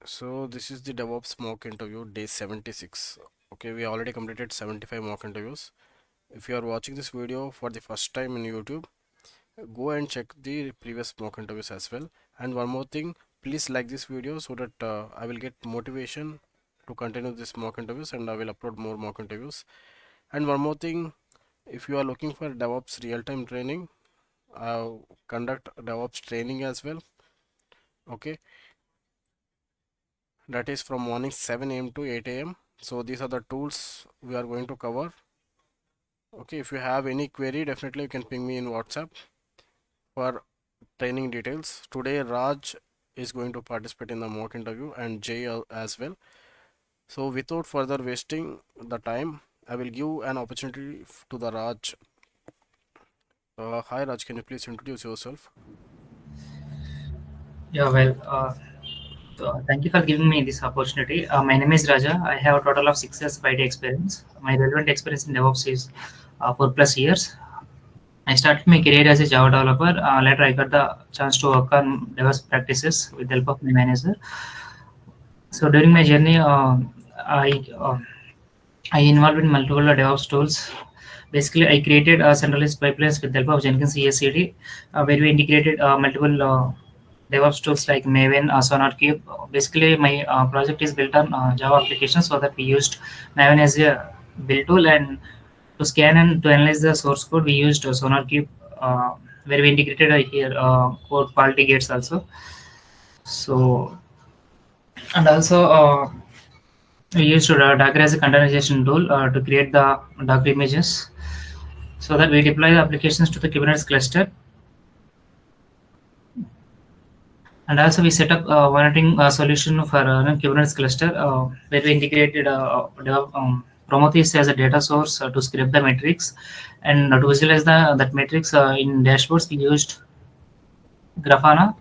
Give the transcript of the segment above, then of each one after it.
So this is the DevOps mock interview day 76. Okay, we already completed 75 mock interviews. If you are watching this video for the first time in YouTube, go and check the previous mock interviews as well. And one more thing, please like this video so that I will get motivation to continue this mock interviews and I will upload more mock interviews. And one more thing, if you are looking for DevOps real-time training, conduct DevOps training as well. Okay, that is from morning 7 a.m. to 8 a.m. So these are the tools we are going to cover. Okay, if you have any query, definitely you can ping me in WhatsApp for training details. Today Raj is going to participate in the mock interview and Jay as well. So without further wasting the time, I will give an opportunity to the Raj. Hi Raj, can you please introduce yourself? Yeah, well, thank you for giving me this opportunity. My name is Raja. I have a total of 6 years of IT experience. My relevant experience in DevOps is 4 plus years. I started my career as a Java developer. Later, I got the chance to work on DevOps practices with the help of my manager. So during my journey, I uh, I involved in multiple DevOps tools. Basically, I created centralized pipelines with the help of Jenkins CI/CD, where we integrated multiple DevOps tools like Maven, SonarQube. Basically, my project is built on Java applications, so that we used Maven as a build tool, and to scan and to analyze the source code, we used SonarQube, where we integrated here code quality gates also. So, and also. We used Docker as a containerization tool to create the Docker images so that we deploy the applications to the Kubernetes cluster. And also we set up a monitoring solution for Kubernetes cluster where we integrated Prometheus as a data source to scrape the metrics, and to visualize that metrics in dashboards we used Grafana.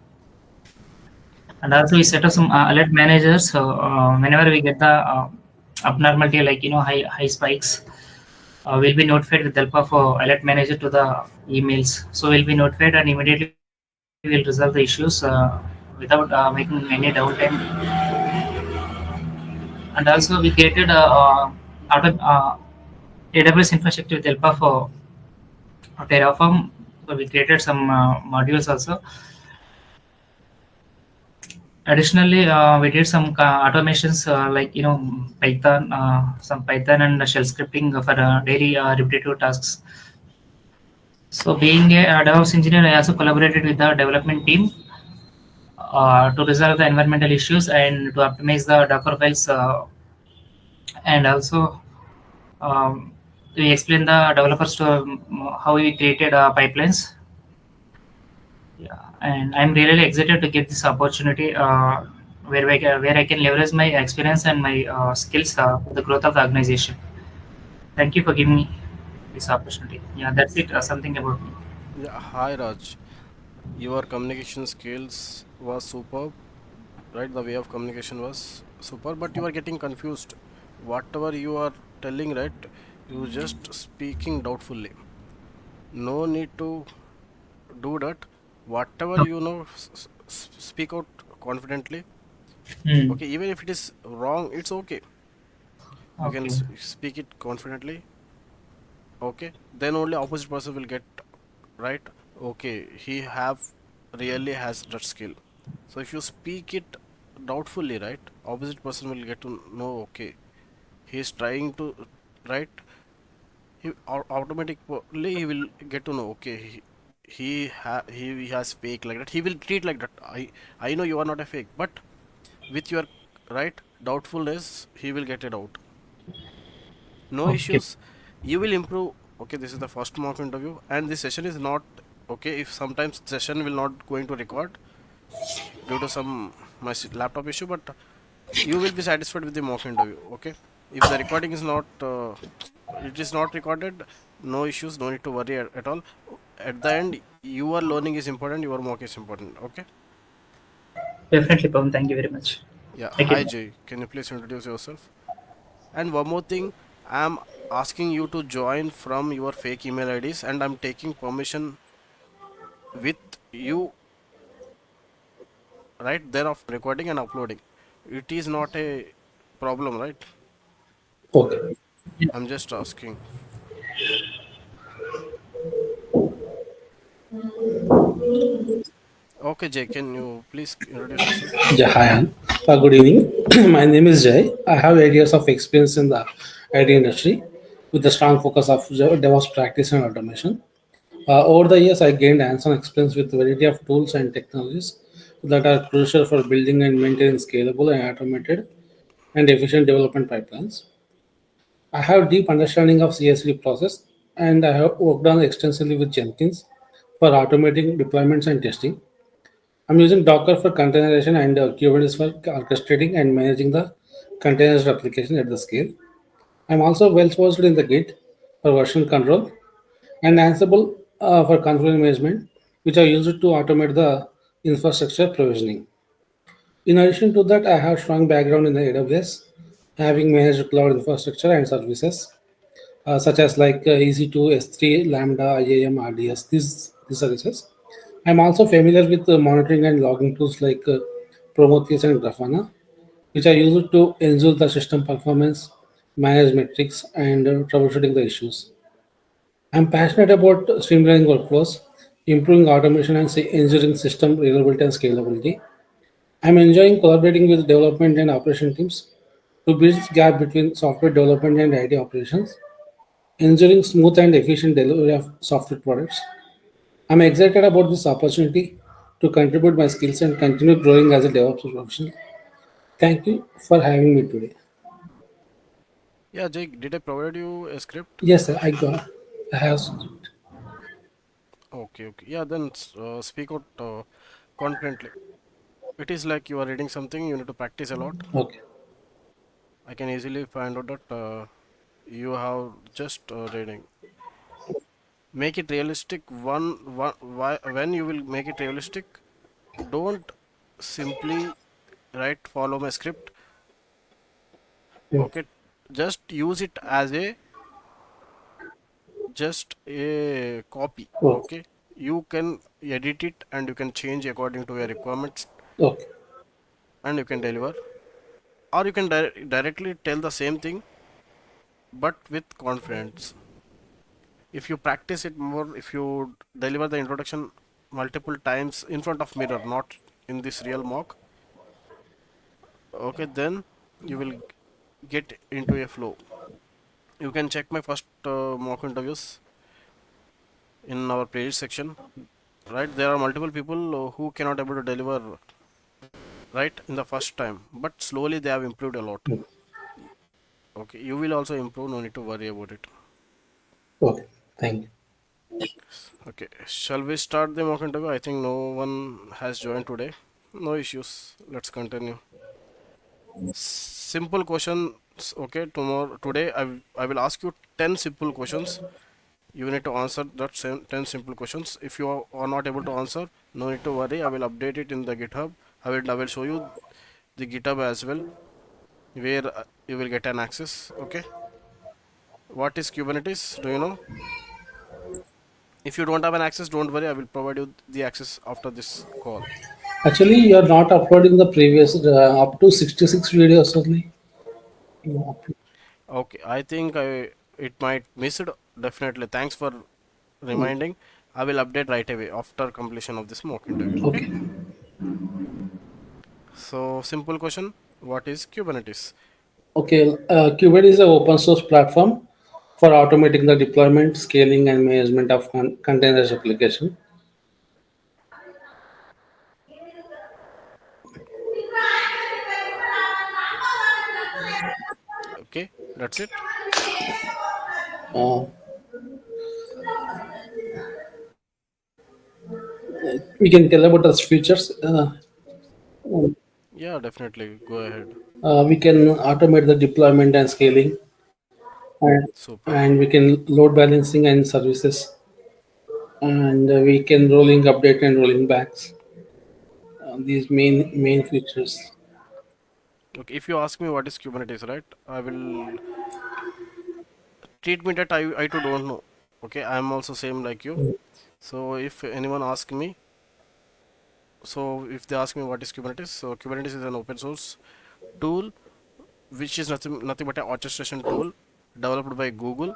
And also we set up some alert managers. So whenever we get the abnormality, like high spikes, will be notified with the help of alert manager to the emails. So we'll be notified and immediately we'll resolve the issues without making any downtime. And also we created AWS infrastructure with the help of Terraform. So we created some modules also. Additionally, we did some automations like some Python and shell scripting for daily repetitive tasks. So, being a DevOps engineer, I also collaborated with the development team to resolve the environmental issues and to optimize the Docker files, and also um, we explain the developers to how we created pipelines. Yeah, and I'm really excited to get this opportunity where I can leverage my experience and my skills for the growth of the organization. Thank you for giving me this opportunity. Yeah, that's it. Something about me. Yeah, hi Raj. Your communication skills was superb, right? The way of communication was super, but you are getting confused. Whatever you are telling, right? You just speaking doubtfully. No need to do that. Whatever you know, speak out confidently. Hmm. Okay, even if it is wrong, it's okay. You can Okay. speak it confidently. Okay, then only opposite person will get right. Okay, he have really has that skill. So if you speak it doubtfully, right, opposite person will get to know. Okay, he is trying to, right, automatically he will get to know. Okay, he has fake like that, he will treat like that. I know you are not a fake, but with your right doubtfulness he will get it out. No Okay. issues, you will improve. Okay, this is the first mock interview and this session is not okay. If sometimes session will not going to record due to some my laptop issue, but you will be satisfied with the mock interview. Okay, if the recording is not it is not recorded, no issues, no need to worry at all. At the end your learning is important, your mock is important. Okay. Definitely, Pawan. Thank you very much. Yeah, Thank hi you. Jay, can you please introduce yourself? And one more thing, I'm asking you to join from your fake email IDs and I'm taking permission with you right there of recording and uploading. It is not a problem, right? Okay. I'm just asking. Okay, Jay, can you please introduce yourself? Yeah, hi, Ann. Good evening. My name is Jay. I have 8 years of experience in the IT industry with a strong focus of DevOps practice and automation. Over the years, I gained hands-on experience with a variety of tools and technologies that are crucial for building and maintaining scalable and automated and efficient development pipelines. I have deep understanding of CI/CD process, and I have worked on extensively with Jenkins for automating deployments and testing. I'm using Docker for containerization and Kubernetes for orchestrating and managing the containers replication at the scale. I'm also well versed in the Git for version control and Ansible for config management, which are used to automate the infrastructure provisioning. In addition to that, I have strong background in the AWS, having managed cloud infrastructure and services such as like EC2, S3, Lambda, IAM, RDS, these services. I'm also familiar with monitoring and logging tools like Prometheus and Grafana, which are used to ensure the system performance, manage metrics, and troubleshooting the issues. I'm passionate about streamlining workflows, improving automation, and ensuring system reliability and scalability. I'm enjoying collaborating with development and operation teams to bridge the gap between software development and IT operations, ensuring smooth and efficient delivery of software products. I'm excited about this opportunity to contribute my skills and continue growing as a DevOps professional. Thank you for having me today. Yeah, Jay, did I provide you a script? Yes, sir, I have. Okay, okay. Yeah, then speak out confidently. It is like you are reading something, you need to practice a lot. Okay, I can easily find out that you have just reading. Make it realistic. When you will make it realistic, don't simply write follow my script. okay, Okay, just use it as a just a copy. okay, Okay, you can edit it and you can change according to your requirements okay, and you can deliver, or you can directly tell the same thing but with confidence. If you practice it more, if you deliver the introduction multiple times in front of mirror, not in this real mock, okay, then you will get into a flow. You can check my first mock interviews in our playlist section, right? There are multiple people who cannot able to deliver right in the first time, but slowly they have improved a lot. okay. Okay, you will also improve, no need to worry about it. Okay. Thank you. Okay, shall we start the mock interview? I think no one has joined today. No issues, let's continue. Simple questions. Okay, tomorrow today I will ask you 10 simple questions. You need to answer that same 10 simple questions. If you are not able to answer, no need to worry, I will update it in the GitHub. I will show you the GitHub as well, where you will get an access. Okay, what is Kubernetes, do you know? If you don't have an access, don't worry, I will provide you the access after this call. Actually, you are not uploading the previous up to 66 videos only. You upload. Okay, I think I it might miss it. Definitely, thanks for reminding. I will update right away after completion of this mock interview. Okay, Okay. so simple question, what is Kubernetes? Okay. Kubernetes is an open source platform for automating the deployment, scaling, and management of containers application. Okay, that's it. Uh, we can tell about its features. Yeah, definitely, go ahead. We can automate the deployment and scaling, and, Super. and we can load balancing and services, and we can rolling update and rolling backs. These main features. Okay, if you ask me what is Kubernetes, right, I will treat me that I too don't know. Okay, I am also same like you. So if anyone ask me, so if they ask me what is Kubernetes, so Kubernetes is an open source tool, which is nothing but an orchestration tool developed by Google.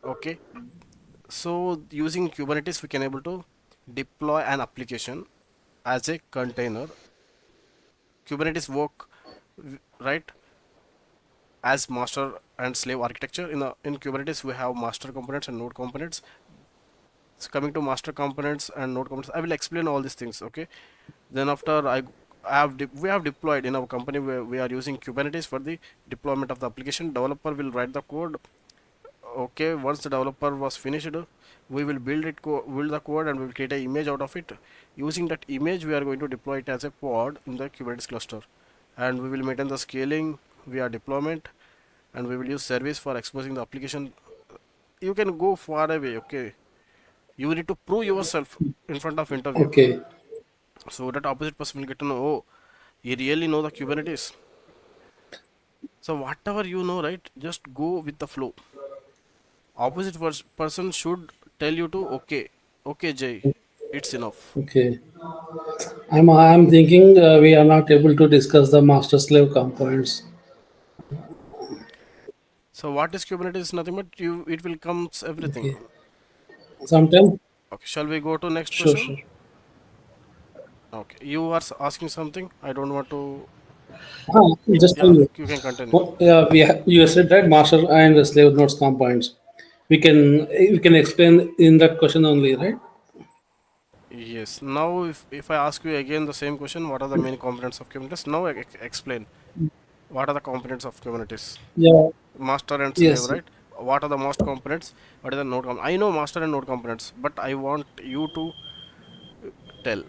Okay, so using Kubernetes, we can able to deploy an application as a container. Kubernetes work right as master and slave architecture. In Kubernetes, we have master components and node components. So coming to master components and node components, I will explain all these things. Okay, then after we have deployed in our company, where we are using Kubernetes for the deployment of the application. Developer will write the code. Okay, once the developer was finished, we will build the code, and we will create an image out of it. Using that image, we are going to deploy it as a pod in the Kubernetes cluster, and we will maintain the scaling via deployment, and we will use service for exposing the application. You can go far away. Okay, you need to prove yourself in front of interview, Okay. so that opposite person will get to know, oh, you really know the Kubernetes. So whatever you know, right, just go with the flow. Opposite person should tell you to, okay, okay, Jay, it's enough. Okay. I'm thinking we are not able to discuss the master slave components. So what is Kubernetes? Nothing but you. It will comes everything. Okay. Sometimes, Okay, shall we go to next sure, question? sure. Okay, you are asking something. I don't want to. Just tell Yeah, you. you can continue. Well, yeah, you said that master and slave nodes components. We can explain in that question only, right? Yes. Now, if I ask you again the same question, what are the main components of Kubernetes? Now, explain. What are the components of Kubernetes? Yeah. Master and slave, Yes. right? What are the most components? What is the I know master and node components, but I want you to tell.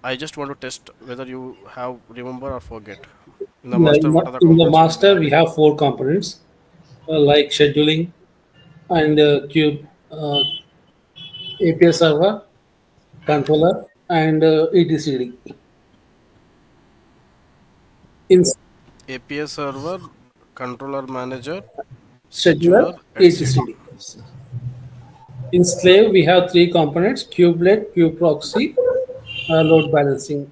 I just want to test whether you have remember or forget. In the Yeah. master, what are the In the components will be master, there? we have four components like scheduling and API server, controller, and etcd. In APS server, controller manager, scheduler, scheduler, etc. etcd. In slave, we have three components: kubelet, kubeproxy, load balancing.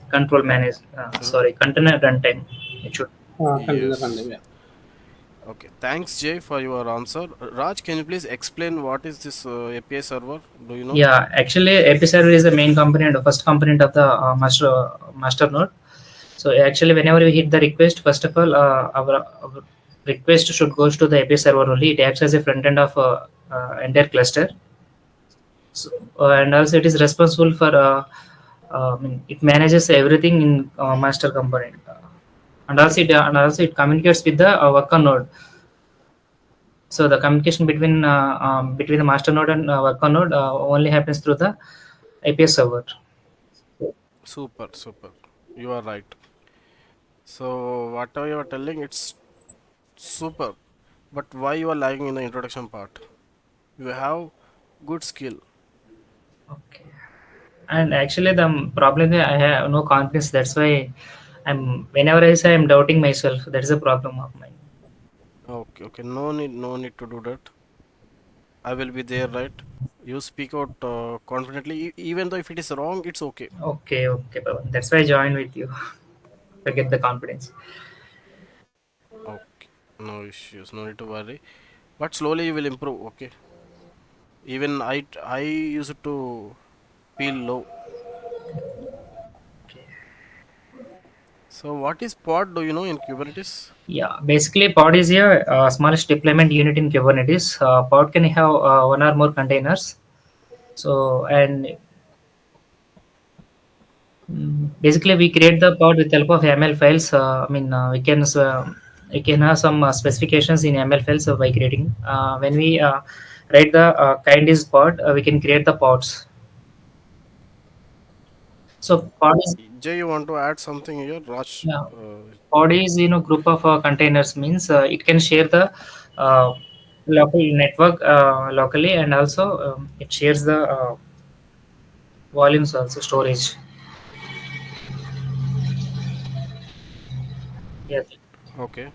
Control manage. Sorry, container runtime. It should. Container runtime. Yes. Yeah. Okay. Thanks, Jay, for your answer. Raj, can you please explain what is this API server? Do you know? Yeah, actually, API server is the main component, first component of the master node. So actually, whenever we hit the request, first of all, our request should goes to the API server only. It acts as a front end of entire cluster. So, and also it is responsible for it manages everything in master component. And also it communicates with the worker node. So the communication between the master node and worker node only happens through the API server. Super, super. You are right. So, whatever you are telling, it's super. But why you are lagging in the introduction part? You have good skill. Okay. And actually, the problem is I have no confidence. That's why I'm whenever I say I'm doubting myself. That is a problem of mine. Okay, okay. No need to do that. I will be there, right? You speak out confidently, even though if it is wrong, it's okay. Okay, okay, Pawan. That's why I joined with you to get the confidence. Okay, no issues, no need to worry. But slowly you will improve. Okay. Even I used to feel low. So what is pod? Do you know in Kubernetes? Yeah, basically, pod is a smallest deployment unit in Kubernetes. Pod can have one or more containers. So, and basically, we create the pod with help of YAML files. We can have some specifications in YAML files by creating. When we write the kind is pod, we can create the pods. So pod is Jay, you want to add something here? Raj, yeah, pod is group of containers means it can share the uh, local network locally, and also it shares the volumes also storage. Yes. okay.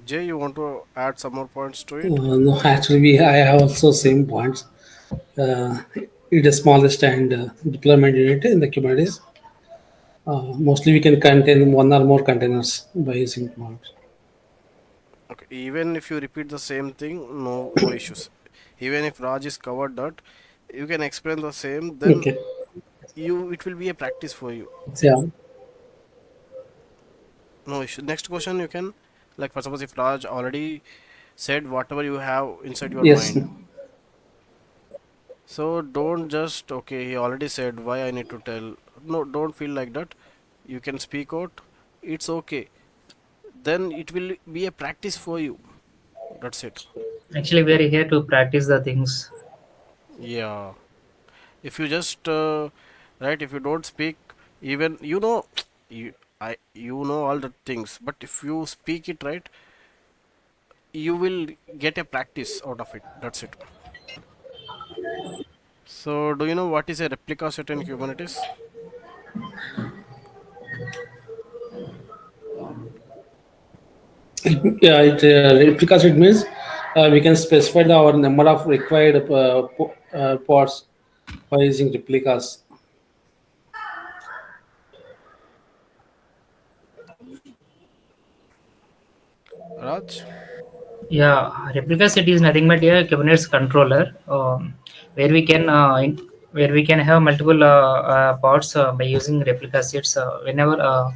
Jay, you want to add some more points to it? No, actually, I have also same points. Uh, it is smallest and deployment unit in the Kubernetes. Mostly we can contain one or more containers by using commands. Okay, even if you repeat the same thing, no issues. Even if Raj is covered that, you can explain the same, then Okay. you it will be a practice for you. Yeah. Exactly. No issue. Next question you can, like for suppose if Raj already said whatever you have inside your Yes. mind. So don't just okay, he already said why I need to tell. No, don't feel like that. You can speak out. It's okay. Then it will be a practice for you. That's it. Actually, we are here to practice the things. Yeah. If you just right, if you don't speak, even you you know all the things, but if you speak it right, you will get a practice out of it. That's it. So do you know what is a replica set in Kubernetes? Yeah, because it means we can specify our number of required pods by using replicas. Raj? Yeah, replica set is nothing but a Kubernetes controller, where we can where we can have multiple pods by using replica sets. Whenever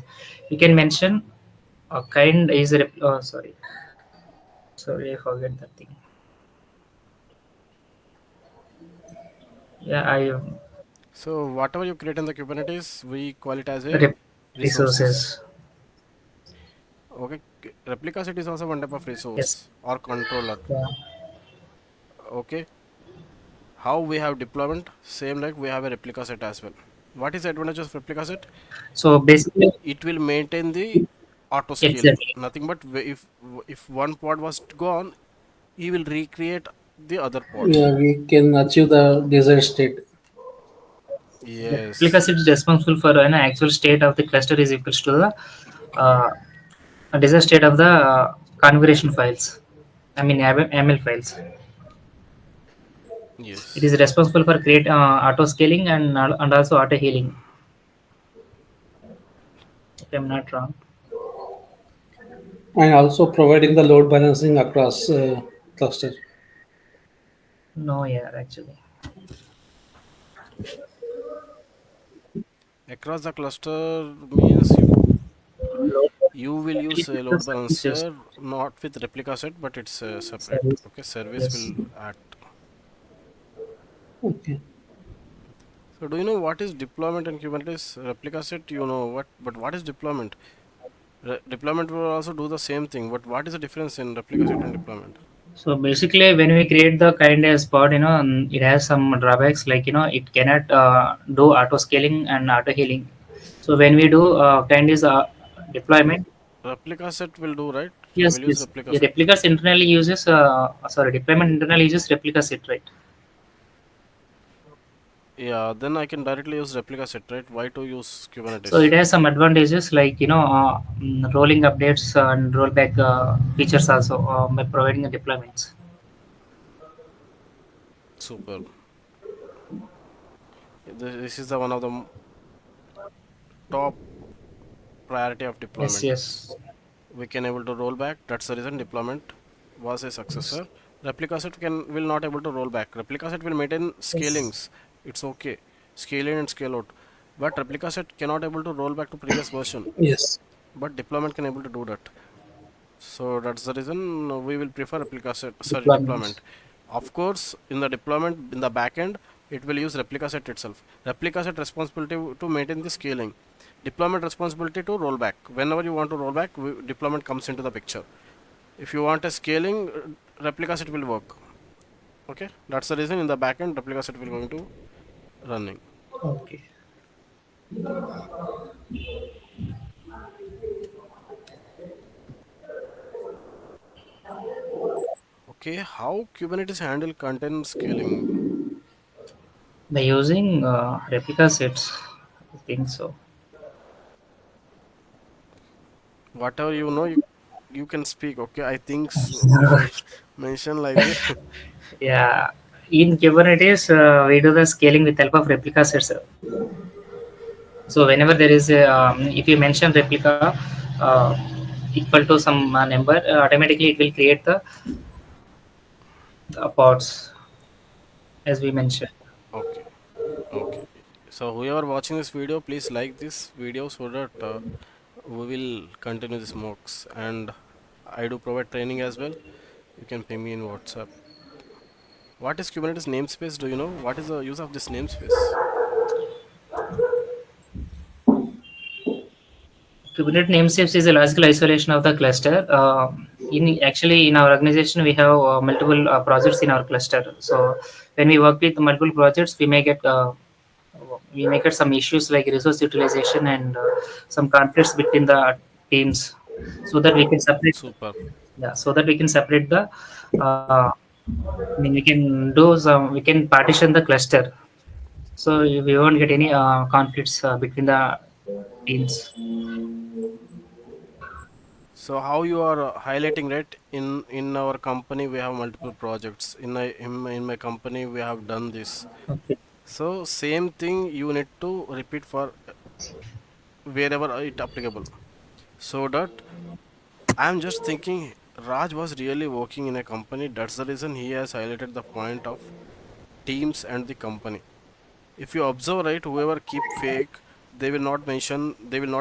we can mention a kind is sorry, I forget that thing. Yeah, I So whatever you create in the Kubernetes, we call it as a rep resources. resources. Okay, replica set is also one type of Yes. resource or controller. Yeah. Okay, how we have deployment, same like we have a replica set as well. What is the advantage of replica set? So basically, It will maintain the auto scaling. exactly. Nothing but if one pod was gone, he will recreate the other pod. Yeah, we can achieve the desired state. Yes. Replica set is responsible for an actual state of the cluster is equals to the uh, desired state of the configuration files. I mean ML files. It Yes. is responsible for create auto scaling and also auto healing. If I'm not wrong. And also providing the load balancing across cluster. No, yeah, actually. Across the cluster means Load you will use a balancing load the services. balancer not with replica set, but it's separate. Service. Okay, service Yes. will act. Okay. So do you know what is deployment in Kubernetes? Replica set, you know what, but what is deployment? Deployment will also do the same thing, but what is the difference in replica set and deployment? So basically, when we create the kind of spot, it has some drawbacks like it cannot do auto scaling and auto healing. So when we do kind is deployment, Replica set will do, right? yes, We'll use yes, replica yeah, set. replicas internally uses sorry, deployment internally uses replica set, right? Yeah, then I can directly use replica set, right? Why to use So it Kubernetes? has some advantages like rolling updates and rollback features also by providing the deployments. Super. This is the one of the top priority of Yes, deployment. yes, We can able to roll back. That's the reason deployment was a yes, successor. Replica set will not able to roll back. Replica set will maintain yes. scalings. It's okay, scale in and scale out. But replica set cannot able to roll back to previous version. Yes. But deployment can able to do that. So that's the reason we will prefer replica set. Sorry, Deployments. deployment. Of course, in the deployment in the backend, it will use replica set itself. Replica set responsibility to maintain the scaling. Deployment responsibility to roll back. Whenever you want to roll back, deployment comes into the picture. If you want a scaling, replica set will work. Okay, that's the reason in the backend replica set will going to running. Okay. Okay, how Kubernetes handle content scaling? By using replica sets, I think so. Whatever you can speak. Okay, I think so. Mention like this. Yeah, in Kubernetes, we do the scaling with help of replica sets. So whenever there is a, if you mention replica equal to some number, automatically it will create the pods as we mentioned. Okay, okay. So whoever watching this video, please like this video so that we will continue this mocks, and I do provide training as well. You can ping me in WhatsApp. What is Kubernetes namespace? Do you know what is the use of this namespace? Kubernetes namespace is a logical isolation of the cluster. In our organization, we have multiple projects in our cluster. So when we work with multiple projects, we may get some issues like resource utilization and some conflicts between the teams, so that we can separate. Super. Yeah, so that we can separate the. Uh, I mean, we can partition the cluster, so we won't get any conflicts between the teams. So how you are highlighting, right? In our company we have multiple projects. In my company we have done this. Okay. So same thing you need to repeat for wherever it applicable. So that I'm just thinking Raj was really working in a company. That's the reason he has highlighted the point of teams and the company. If you observe, right, whoever keep fake, they will not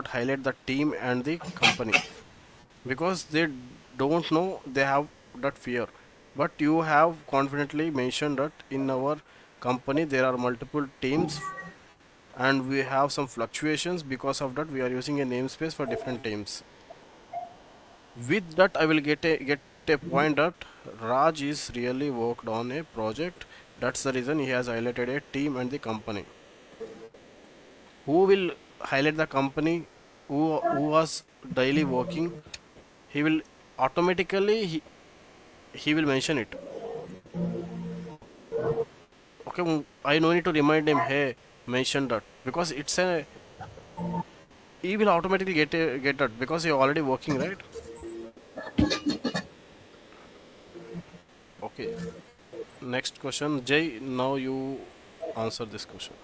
highlight the team and the company because they don't know they have that fear. But you have confidently mentioned that in our company there are multiple teams and we have some fluctuations. Because of that we are using a namespace for different teams. With that I will get a point that Raj is really worked on a project. That's the reason he has highlighted a team and the company. Who will highlight the company, who was daily working, he will automatically he will mention it. Okay, I no need to remind him, hey, mention that, because it's a he will automatically get that because you're already working, right? Okay, next question, Jay. Now you answer this question.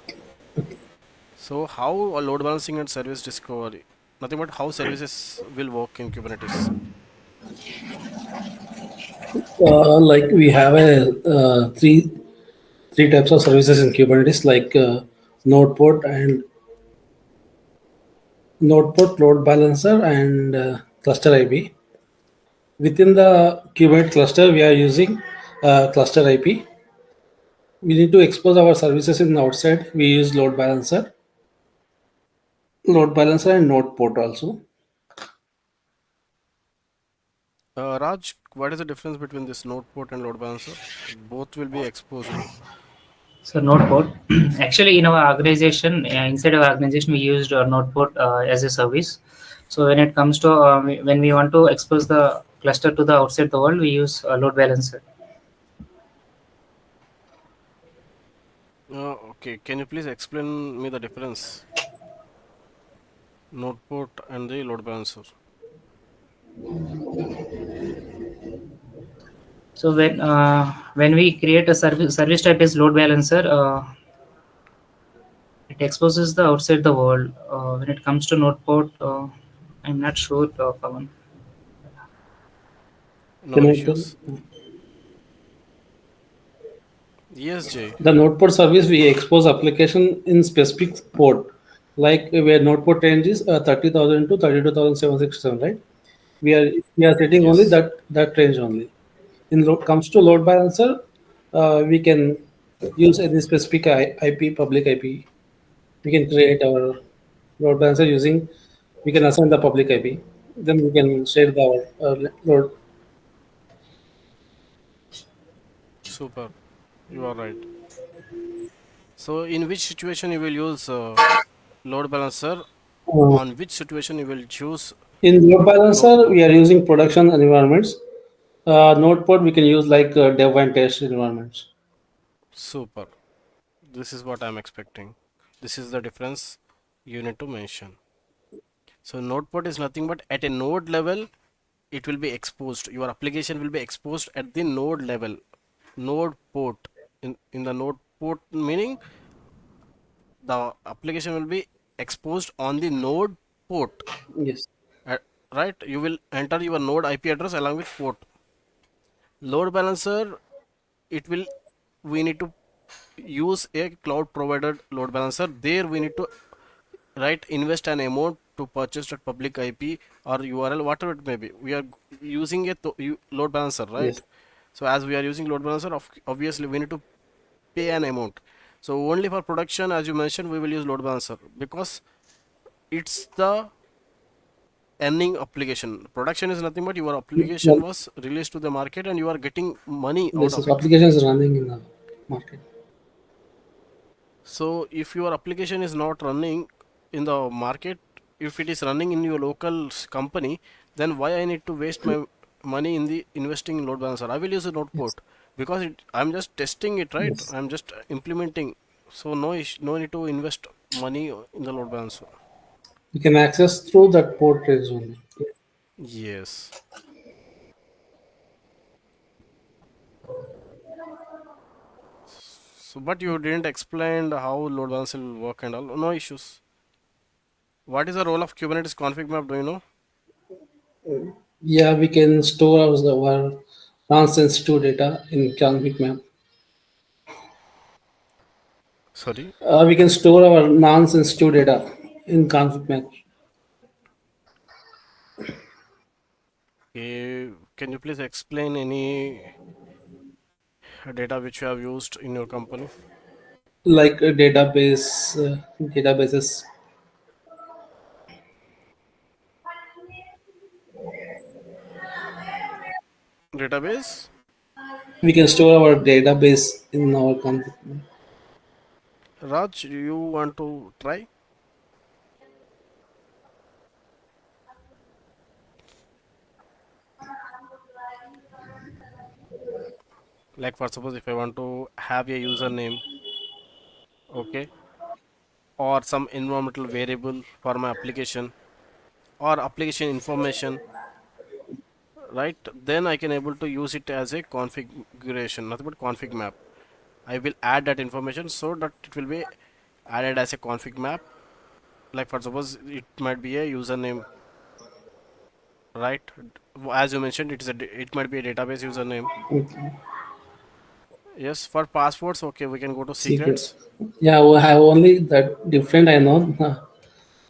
So how a load balancing and service discovery, nothing but how services will work in Kubernetes. Like we have a three types of services in Kubernetes, like node port and node port, load balancer, and cluster IP. Within the Kubernetes cluster, we are using cluster IP. We need to expose our services in the outside. We use load balancer and node port also. Raj, what is the difference between this node port and load balancer? Both will be exposed. So Notepod, actually in our organization, inside our organization, we used Notepod as a service. So when it comes to when we want to expose the cluster to the outside the world, we use load balancer. Okay, can you please explain me the difference? Node port and the load balancer. So when we create a service type as load balancer, it exposes the outside the world. When it comes to Notepod, I'm not sure, Pawan. No Can I tell? issues. Yes, Jay. The node port service, we expose application in specific port, like where node port range is 30,000 to 32,767, right? We are setting only Yes. that range only. Comes to load balancer, we can use any specific IP, public IP. We can create our load balancer using. We can assign the public IP. Then we can share the load. Super. You are right. So in which situation you will use load balancer? Uh, On which situation you will choose in load node balancer, port? we are using production environments. Notepad we can use like dev and test environments. Super. This is what I'm expecting. This is the difference you need to mention. So node port is nothing but at a node level it will be exposed. Your application will be exposed at the node level. Node port. In the node port meaning the application will be exposed on the node port. Yes. uh, right, you will enter your node IP address along with port. Load balancer, it will, we need to use a cloud provider load balancer. There we need to, right, invest an amount to purchase that public IP or URL, whatever it may be. We are using a load balancer, right? Yes. So as we are using load balancer, obviously we need to pay an amount. So only for production, as you mentioned, we will use load balancer because it's the earning application. Production is nothing but your application Well, was released to the market and you are getting money out this of is it. applications running in the market. So if your application is not running in the market, if it is running in your local company, then why I need to waste my money in the investing in load balancer? I will use a node Yes. port because I'm just testing it, right? Yes. I'm just implementing. So no need to invest money in the load balancer. You can access through that port trace only. Yes. So, but you didn't explain how load balancer will work and all. No issues. What is the role of Kubernetes config map? Do you know? Yeah, we can store our non-sensitive data in ConfigMap. Sorry. We can store our non-sensitive data in ConfigMap. Can you please explain any data which you have used in your company? Like a databases. Database? We can store our database in our ConfigMap. Raj, you want to try? Like for suppose if I want to have a username, okay, or some environmental variable for my application or application information, right? Then I can able to use it as a configuration, nothing but config map. I will add that information so that it will be added as a config map. Like for suppose it might be a username, right? As you mentioned, it might be a database username. Okay. Yes, for passwords, okay, we can go to Secrets. secrets. Yeah, we have only that different. I know.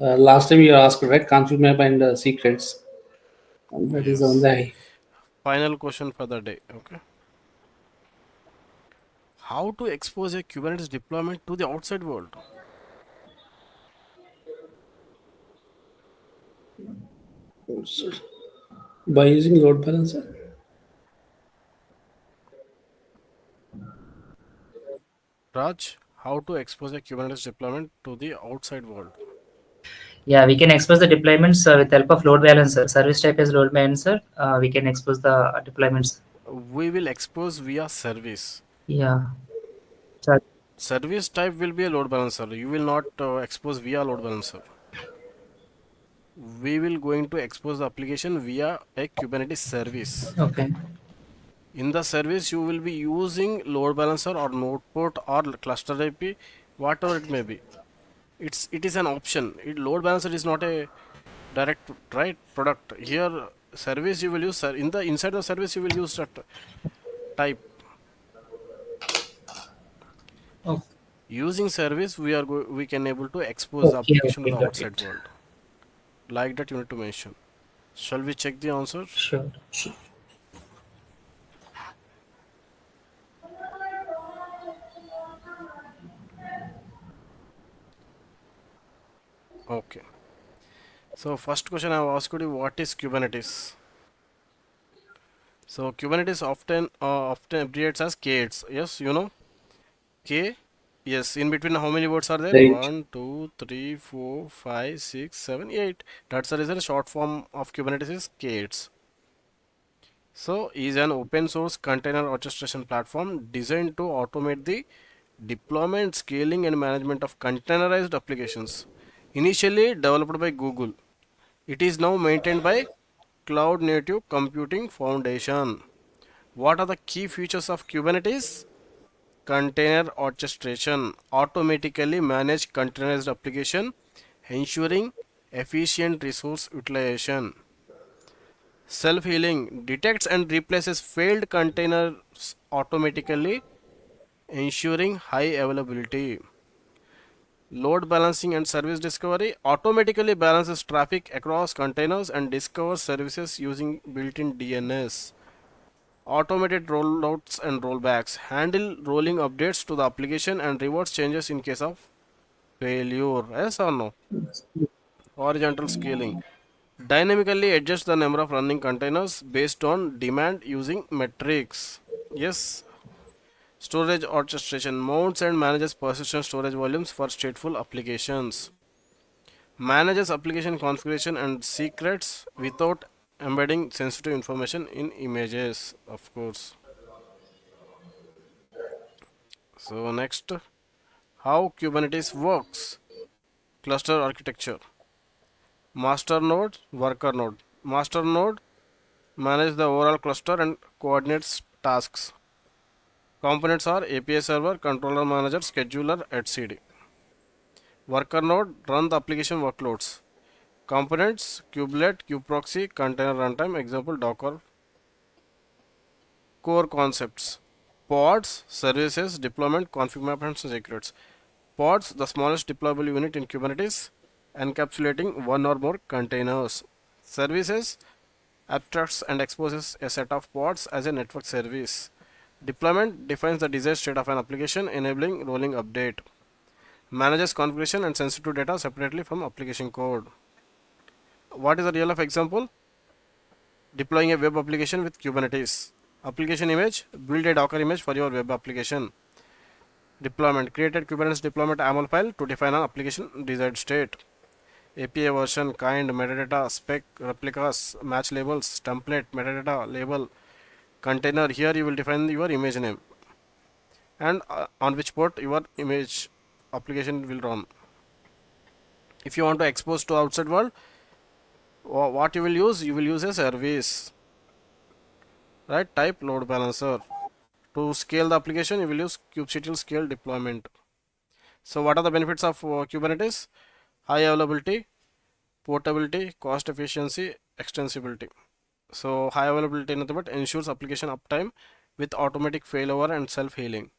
Last time you asked, right? ConfigMap and secrets. And that is Yes. only. Final question for the day. Okay. How to expose a Kubernetes deployment to the outside world? By using load balancer. Raj, how to expose a Kubernetes deployment to the outside world? Yeah, we can expose the deployments with the help of load balancer. Service type is load balancer. We can expose the deployments. We will expose via service. Yeah. So, Service type will be a load balancer. You will not expose via load balancer. We will going to expose the application via a Kubernetes service. okay. In the service, you will be using load balancer or node port or cluster IP, whatever it may be. It is an option. Load balancer is not a direct right product. Here service you will use in the inside the service you will use that type. Oh, Using service we can able to expose the okay. application to Okay. the Got outside it. world. Like that you need to mention. Shall we check the answer? Sure. Okay. So first question I have asked you, what is Kubernetes? So Kubernetes often abbreviates as KATES. Yes, you know K. Yes, in between how many words are there? Right. One, 2, 3, 4, 5, 6, 7, 8. That's the reason short form of Kubernetes is KATES. So is an open source container orchestration platform designed to automate the deployment, scaling and management of containerized applications. Initially developed by Google, it is now maintained by Cloud Native Computing Foundation. What are the key features of Kubernetes? Container orchestration, automatically manage containerized application, ensuring efficient resource utilization. Self-healing detects and replaces failed containers automatically, ensuring high availability. Load balancing and service discovery automatically balances traffic across containers and discovers services using built-in DNS. Automated rollouts and rollbacks handle rolling updates to the application and reverse changes in case of failure. Yes or no? Horizontal scaling dynamically adjust the number of running containers based on demand using metrics. Yes. Storage orchestration mounts and manages persistent storage volumes for stateful applications. Manages application configuration and secrets without embedding sensitive information in images, of course. So next, how Kubernetes works. Cluster architecture. Master node, worker node. Master node manages the overall cluster and coordinates tasks. Components are API server, controller manager, scheduler, etc. Worker node run the application workloads. Components, kubelet, kubeproxy, container runtime, example Docker. Core concepts. Pods, services, deployment, ConfigMaps and Secrets. Pods, the smallest deployable unit in Kubernetes, encapsulating one or more containers. Services, abstracts and exposes a set of pods as a network service. Deployment defines the desired state of an application, enabling rolling update. Manages configuration and sensitive data separately from application code. What is the real life example? Deploying a web application with Kubernetes. Application image, build a Docker image for your web application. Deployment, created Kubernetes deployment YAML file to define an application desired state. API version, kind, metadata, spec, replicas, match labels, template, metadata, label, container. Here you will define your image name and on which port your image application will run. If you want to expose to outside world, what you will use? You will use a service, right? Type load balancer. To scale the application, you will use kubectl scale deployment. So what are the benefits of Kubernetes? High availability, portability, cost efficiency, extensibility. So high availability nothing but ensures application uptime with automatic failover and self-healing.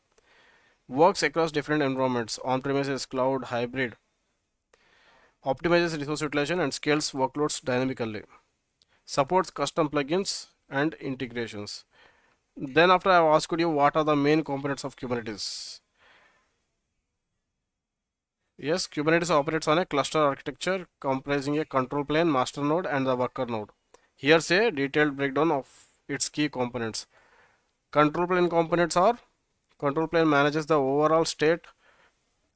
Works across different environments, on-premises, cloud, hybrid. Optimizes resource utilization and scales workloads dynamically. Supports custom plugins and integrations. Then after I have asked you what are the main components of Kubernetes. Yes, Kubernetes operates on a cluster architecture comprising a control plane, master node and the worker node. Here's a detailed breakdown of its key components. Control plane components are: control plane manages the overall state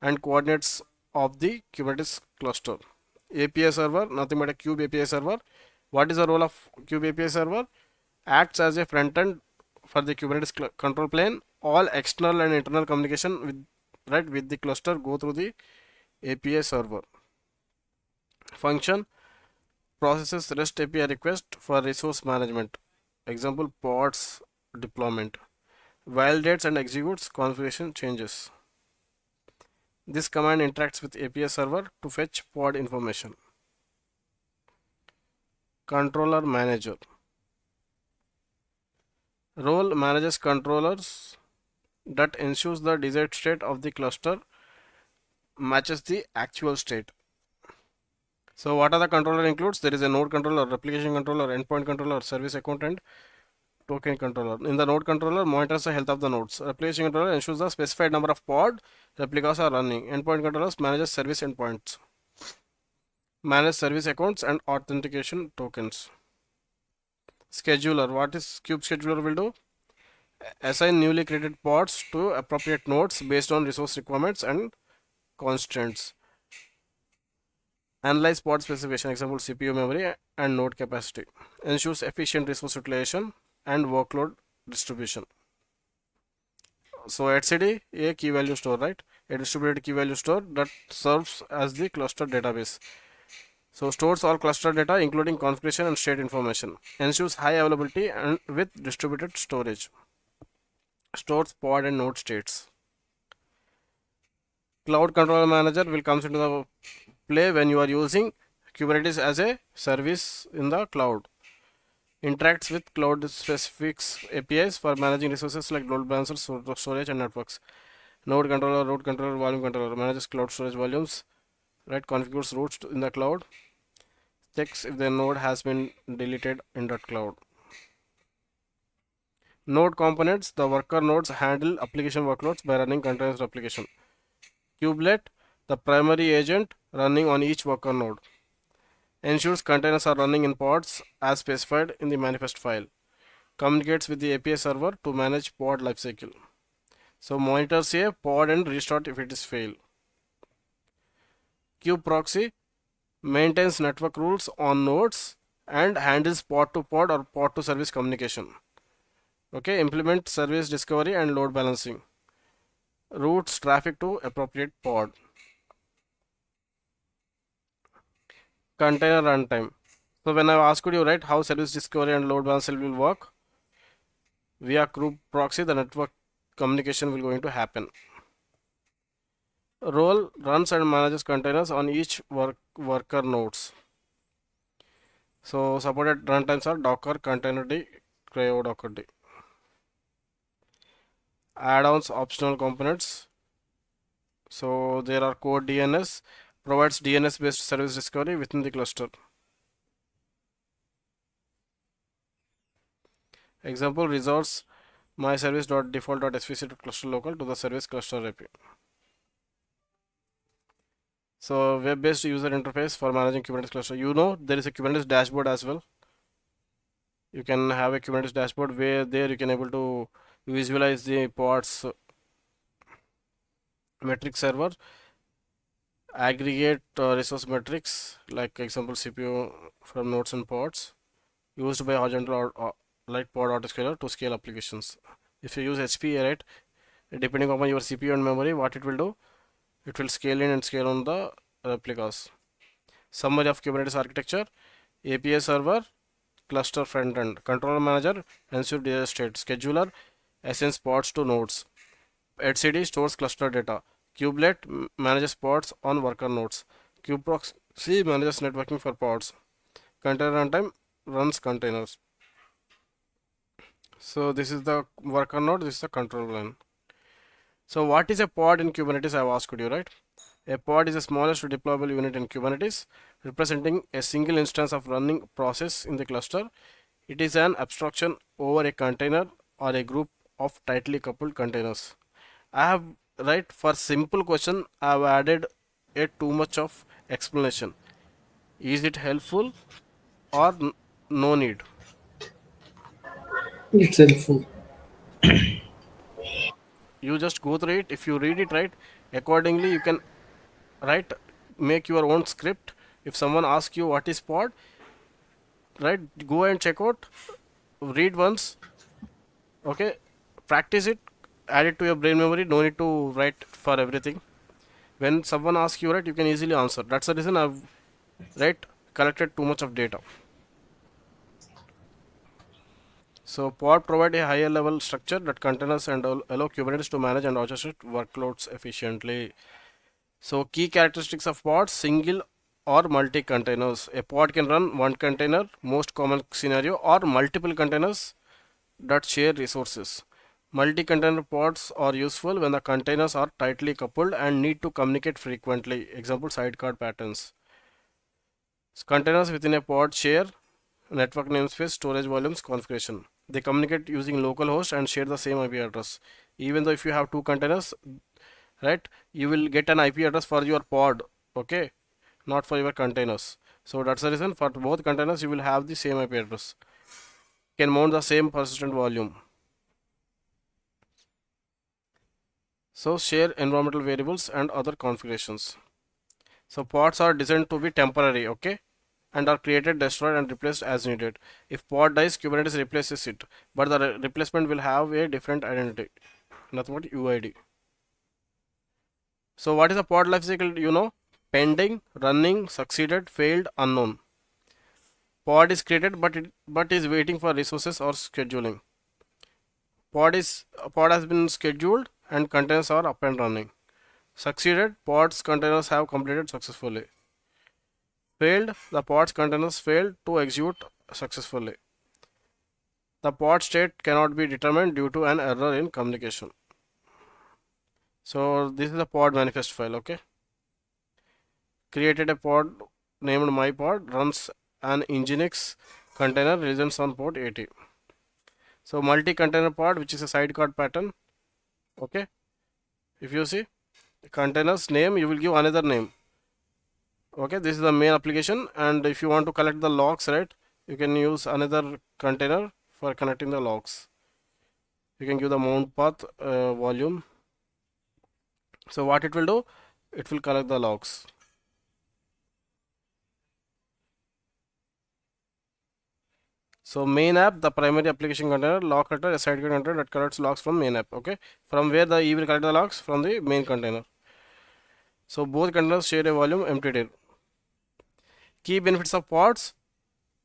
and coordinates of the Kubernetes cluster. API server, nothing but a kube API server. What is the role of kube API server? Acts as a front end for the Kubernetes control plane. All external and internal communication with the cluster go through the API server. Function processes REST API request for resource management. Example pods deployment. Validates and executes configuration changes. This command interacts with API server to fetch pod information. Controller manager. Role manages controllers that ensures the desired state of the cluster matches the actual state. So what are the controller includes? There is a node controller, replication controller, endpoint controller, service account and token controller. In the node controller, monitors the health of the nodes. Replication controller ensures the specified number of pod replicas are running. Endpoint controllers manages service endpoints. Manage service accounts and authentication tokens. Scheduler. What is kube scheduler will do? Assign newly created pods to appropriate nodes based on resource requirements and constraints. Analyze pod specification, example CPU memory and node capacity. Ensures efficient resource utilization and workload distribution. So etcd, a key value store, right? A distributed key value store that serves as the cluster database. So stores all cluster data including configuration and state information. Ensures high availability and with distributed storage. Stores pod and node states. Cloud controller manager will comes into the play when you are using Kubernetes as a service in the cloud. Interacts with cloud specific APIs for managing resources like load balancers, storage, and networks. Node controller, route controller, volume controller manages cloud storage volumes, right? Configures routes in the cloud. Checks if the node has been deleted in that cloud. Node components, the worker nodes handle application workloads by running continuous replication. Kubelet, the primary agent running on each worker node, ensures containers are running in pods as specified in the manifest file. Communicates with the API server to manage pod lifecycle. So monitors a pod and restart if it is fail. Kubeproxy maintains network rules on nodes and handles pod to pod or pod to service communication. Okay, implement service discovery and load balancing. Routes traffic to appropriate pod. Container runtime. So when I asked you, right, how service discovery and load balancing will work, via Kubeproxy, the network communication will going to happen. Role runs and manages containers on each worker nodes. So supported runtimes are Docker, Containerd, CryoDockerd. Add-ons, optional components. So there are Core DNS, provides DNS-based service discovery within the cluster. Example, resource myservice.default.svc.cluster local to the service cluster API. So web-based user interface for managing Kubernetes cluster. You know there is a Kubernetes dashboard as well. You can have a Kubernetes dashboard where there you can able to visualize the pods, metric server, aggregate resource metrics like example CPU from nodes and pods used by horizontal or like pod autoscaler to scale applications. If you use HPA, right, depending upon your CPU and memory, what it will do, it will scale in and scale on the replicas. Summary of Kubernetes architecture: API server, cluster front end, controller manager, ensure data state, scheduler, assigns pods to nodes, etcd stores cluster data, kubelet manages pods on worker nodes, kubeproxy manages networking for pods, container runtime runs containers. So this is the worker node, this is the control line. So what is a pod in Kubernetes? I have asked you, right? A pod is the smallest deployable unit in Kubernetes, representing a single instance of running process in the cluster. It is an abstraction over a container or a group of tightly coupled containers. I have, right, for simple question, I have added a too much of explanation. Is it helpful or no need? It's helpful. You just go through it. If you read it right, accordingly you can, right, make your own script. If someone asks you what is pod, right, go and check out, read once, okay, practice it, add it to your brain memory. No need to write for everything. When someone asks you, right, you can easily answer. That's the reason I've, right, collected too much of data. So pod provide a higher level structure that containers and allow Kubernetes to manage and orchestrate workloads efficiently. So key characteristics of pods: single or multi containers. A pod can run one container, most common scenario, or multiple containers that share resources. Multi-container pods are useful when the containers are tightly coupled and need to communicate frequently. Example, sidecar patterns. Containers within a pod share network namespace, storage volumes, configuration. They communicate using localhost and share the same IP address. Even though if you have two containers, right, you will get an IP address for your pod, okay, not for your containers. So that's the reason for both containers you will have the same IP address. Can mount the same persistent volume. So share environmental variables and other configurations. So pods are designed to be temporary, okay, and are created, destroyed, and replaced as needed. If pod dies, Kubernetes replaces it, but the replacement will have a different identity, nothing but UID. So what is a pod lifecycle? You know, pending, running, succeeded, failed, unknown. Pod is created, but is waiting for resources or scheduling. Pod has been scheduled and containers are up and running. Succeeded, pods containers have completed successfully. Failed, the pod's containers failed to execute successfully. The pod state cannot be determined due to an error in communication. So this is a pod manifest file, okay? Created a pod named mypod, runs an Nginx container, reasons on port 80. So multi-container pod, which is a sidecar pattern, okay? If you see containers name, you will give another name. Okay, this is the main application, and if you want to collect the logs, right, you can use another container for connecting the logs. You can give the mount path volume. So what it will do, it will collect the logs. So main app, the primary application container, log collector, a sidecar container that collects logs from main app. Okay, from where the E will collect the logs? From the main container. So both containers share a volume empty. Key benefits of pods.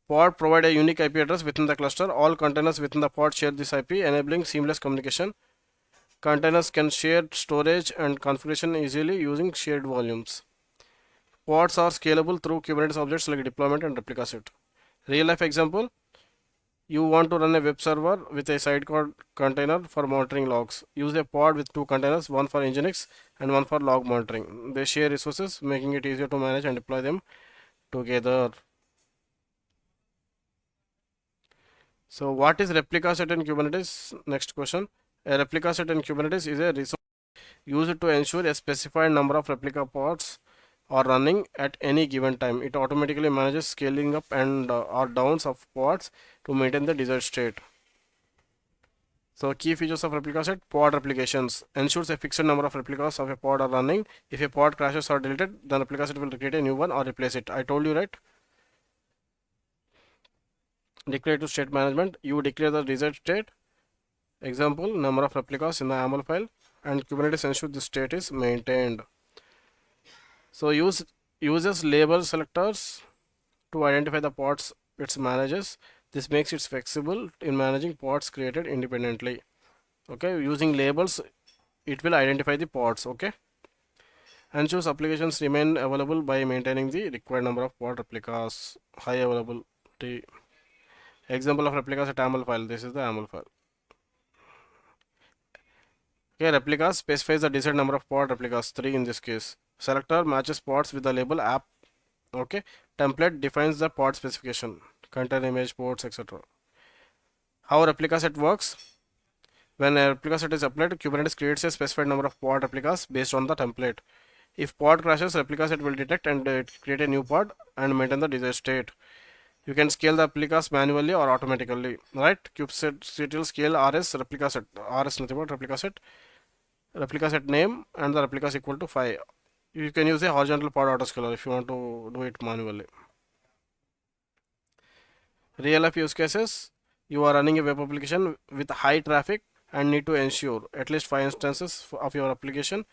Pod provide a unique IP address within the cluster. All containers within the pod share this IP, enabling seamless communication. Containers can share storage and configuration easily using shared volumes. Pods are scalable through Kubernetes objects like deployment and ReplicaSet. Real life example, you want to run a web server with a sidecar container for monitoring logs. Use a pod with two containers, one for Nginx and one for log monitoring. They share resources, making it easier to manage and deploy them together. So what is ReplicaSet in Kubernetes? Next question. A ReplicaSet in Kubernetes is a resource used to ensure a specified number of replica pods are running at any given time. It automatically manages scaling up and or downs of pods to maintain the desired state. So key features of ReplicaSet: pod replications ensures a fixed number of replicas of a pod are running. If a pod crashes or deleted, then ReplicaSet will create a new one or replace it. I told you, right? Declarative state management, you declare the desired state, example number of replicas in the YAML file, and Kubernetes ensures this state is maintained. So uses label selectors to identify the pods it manages. This makes it flexible in managing pods created independently. Okay, using labels it will identify the pods. Okay, ensures applications remain available by maintaining the required number of pod replicas. High availability. Example of replicas at YAML file. This is the YAML file. Okay, replicas specifies the desired number of pod replicas, 3 in this case. Selector matches pods with the label app. Okay, template defines the pod specification, container image, ports, etc. How replica set works? When a replica set is applied, Kubernetes creates a specified number of pod replicas based on the template. If pod crashes, replica set will detect and create a new pod and maintain the desired state. You can scale the replicas manually or automatically, right? Kubeset will scale rs replica set. Rs nothing but replica set name, and the replicas equal to 5. You can use a horizontal pod autoscaler if you want to do it manually. Real life use cases: you are running a web application with high traffic and need to ensure at least 5 instances of your application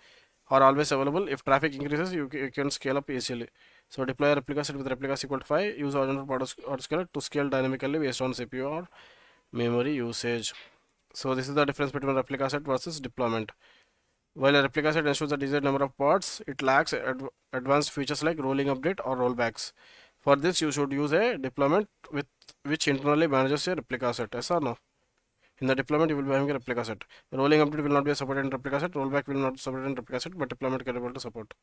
are always available. If traffic increases, you can scale up easily. So deploy a replica set with replicas equal to 5. Use horizontal pod autoscaler to scale dynamically based on CPU or memory usage. So this is the difference between replica set versus deployment. While a replica set ensures the desired number of pods, it lacks advanced features like rolling update or rollbacks. For this, you should use a deployment with which internally manages a replica set. Yes or no? In the deployment, you will be having a replica set. Rolling update will not be supported in replica set. Rollback will not support in replica set, but deployment can be able to support.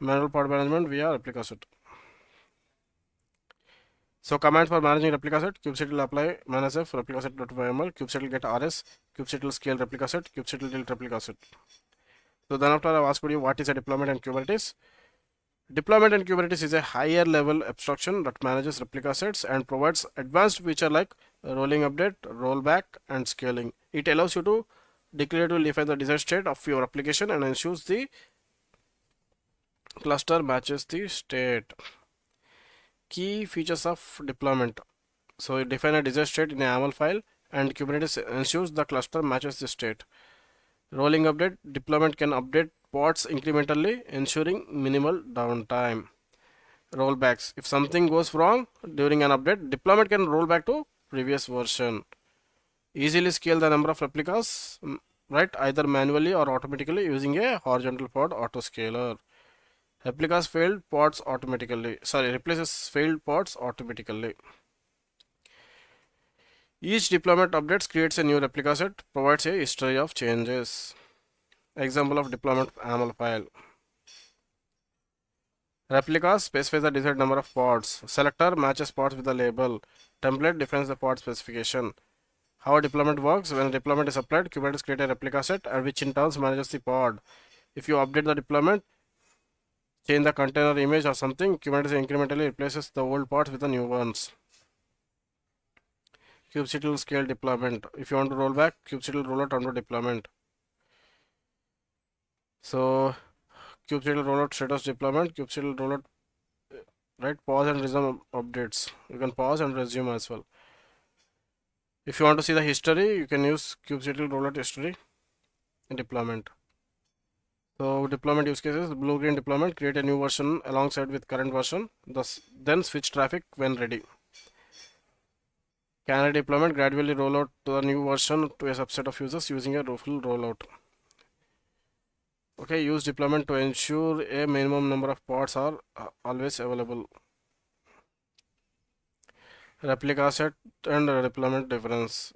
Manual pod management via replica set. So commands for managing replica set: kubeset will apply manasf replica set.yml, kubeset will get rs, kubeset will scale replica set, kubeset will delete replica set. So then after I've asked you what is a deployment in Kubernetes. Deployment in Kubernetes is a higher level abstraction that manages replica sets and provides advanced feature like rolling update, rollback, and scaling. It allows you to declaratively define the desired state of your application and ensures the cluster matches the state. Key features of deployment. So you define a desired state in a YAML file and Kubernetes ensures the cluster matches the state. Rolling update, deployment can update pods incrementally, ensuring minimal downtime. Rollbacks, if something goes wrong during an update, deployment can roll back to previous version. Easily scale the number of replicas, right, either manually or automatically using a horizontal pod autoscaler. Replicas failed pods automatically. Sorry, replaces failed pods automatically. Each deployment updates creates a new replica set, provides a history of changes. Example of deployment YAML file. Replicas specifies the desired number of pods. Selector matches pods with the label. Template defines the pod specification. How a deployment works: when a deployment is applied, Kubernetes creates a replica set, which in turn manages the pod. If you update the deployment, change the container image or something, Kubernetes incrementally replaces the old pods with the new ones. kubectl scale deployment. If you want to roll back, kubectl rollout under deployment. So kubectl rollout status deployment, kubectl rollout, right? Pause and resume updates. You can pause and resume as well. If you want to see the history, you can use kubectl rollout history in deployment. So deployment use cases: blue-green deployment, create a new version alongside with current version, then switch traffic when ready. Canary deployment, gradually roll out to the new version to a subset of users using a full rollout. Okay, use deployment to ensure a minimum number of pods are always available. Replica set and deployment difference,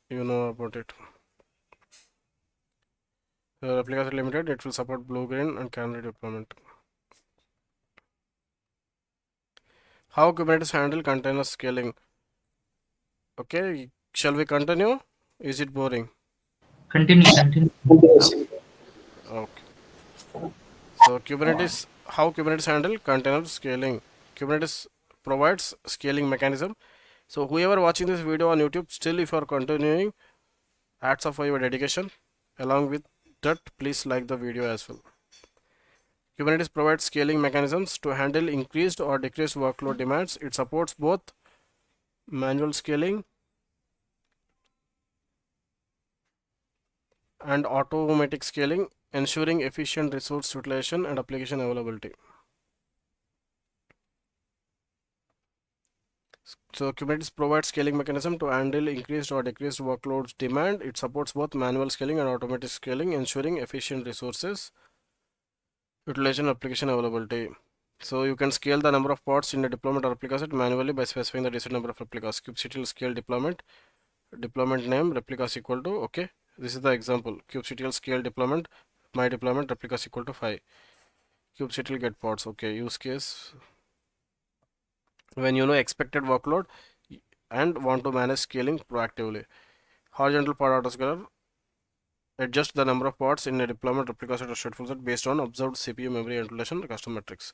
you know about it. Replica set limited, it will support blue-green and canary deployment. How Kubernetes handle container scaling? Okay, shall we continue? Is it boring? Continue. Okay. So how Kubernetes handle container scaling? Kubernetes provides scaling mechanism. So whoever watching this video on YouTube, still if you are continuing, hats off for your dedication. Along with that, please like the video as well. Kubernetes provides scaling mechanisms to handle increased or decreased workload demands. It supports both manual scaling and automatic scaling, ensuring efficient resource utilization and application availability. So Kubernetes provides scaling mechanism to handle increased or decreased workloads demand. It supports both manual scaling and automatic scaling, ensuring efficient resources utilization and application availability. So you can scale the number of pods in a deployment or replica set manually by specifying the desired number of replicas. kubectl scale deployment name replicas equal to, okay, this is the example. kubectl scale deployment, my deployment replicas equal to 5. kubectl get pods, okay. Use case: when you know expected workload and want to manage scaling proactively. Horizontal pod autoscaler, adjust the number of pods in a deployment replica set or stateful set based on observed CPU memory utilization custom metrics.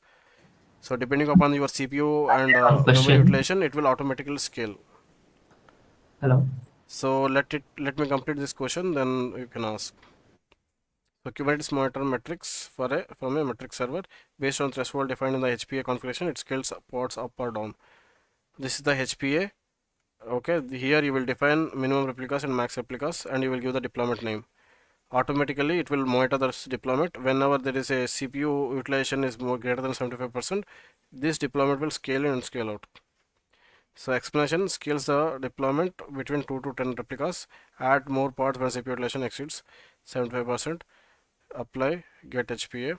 So depending upon your CPU I and have a memory question. utilization, it will automatically scale. Hello. So let me complete this question, then you can ask. So Kubernetes monitor metrics from a metric server based on threshold defined in the HPA configuration. It scales pods up or down. This is the HPA. Okay, here you will define minimum replicas and max replicas, and you will give the deployment name. Automatically it will monitor the deployment. Whenever there is a CPU utilization is more greater than 75%, this deployment will scale in and scale out. So explanation: scales the deployment between 2 to 10 replicas, add more pods when CPU utilization exceeds 75%, apply, get HPA.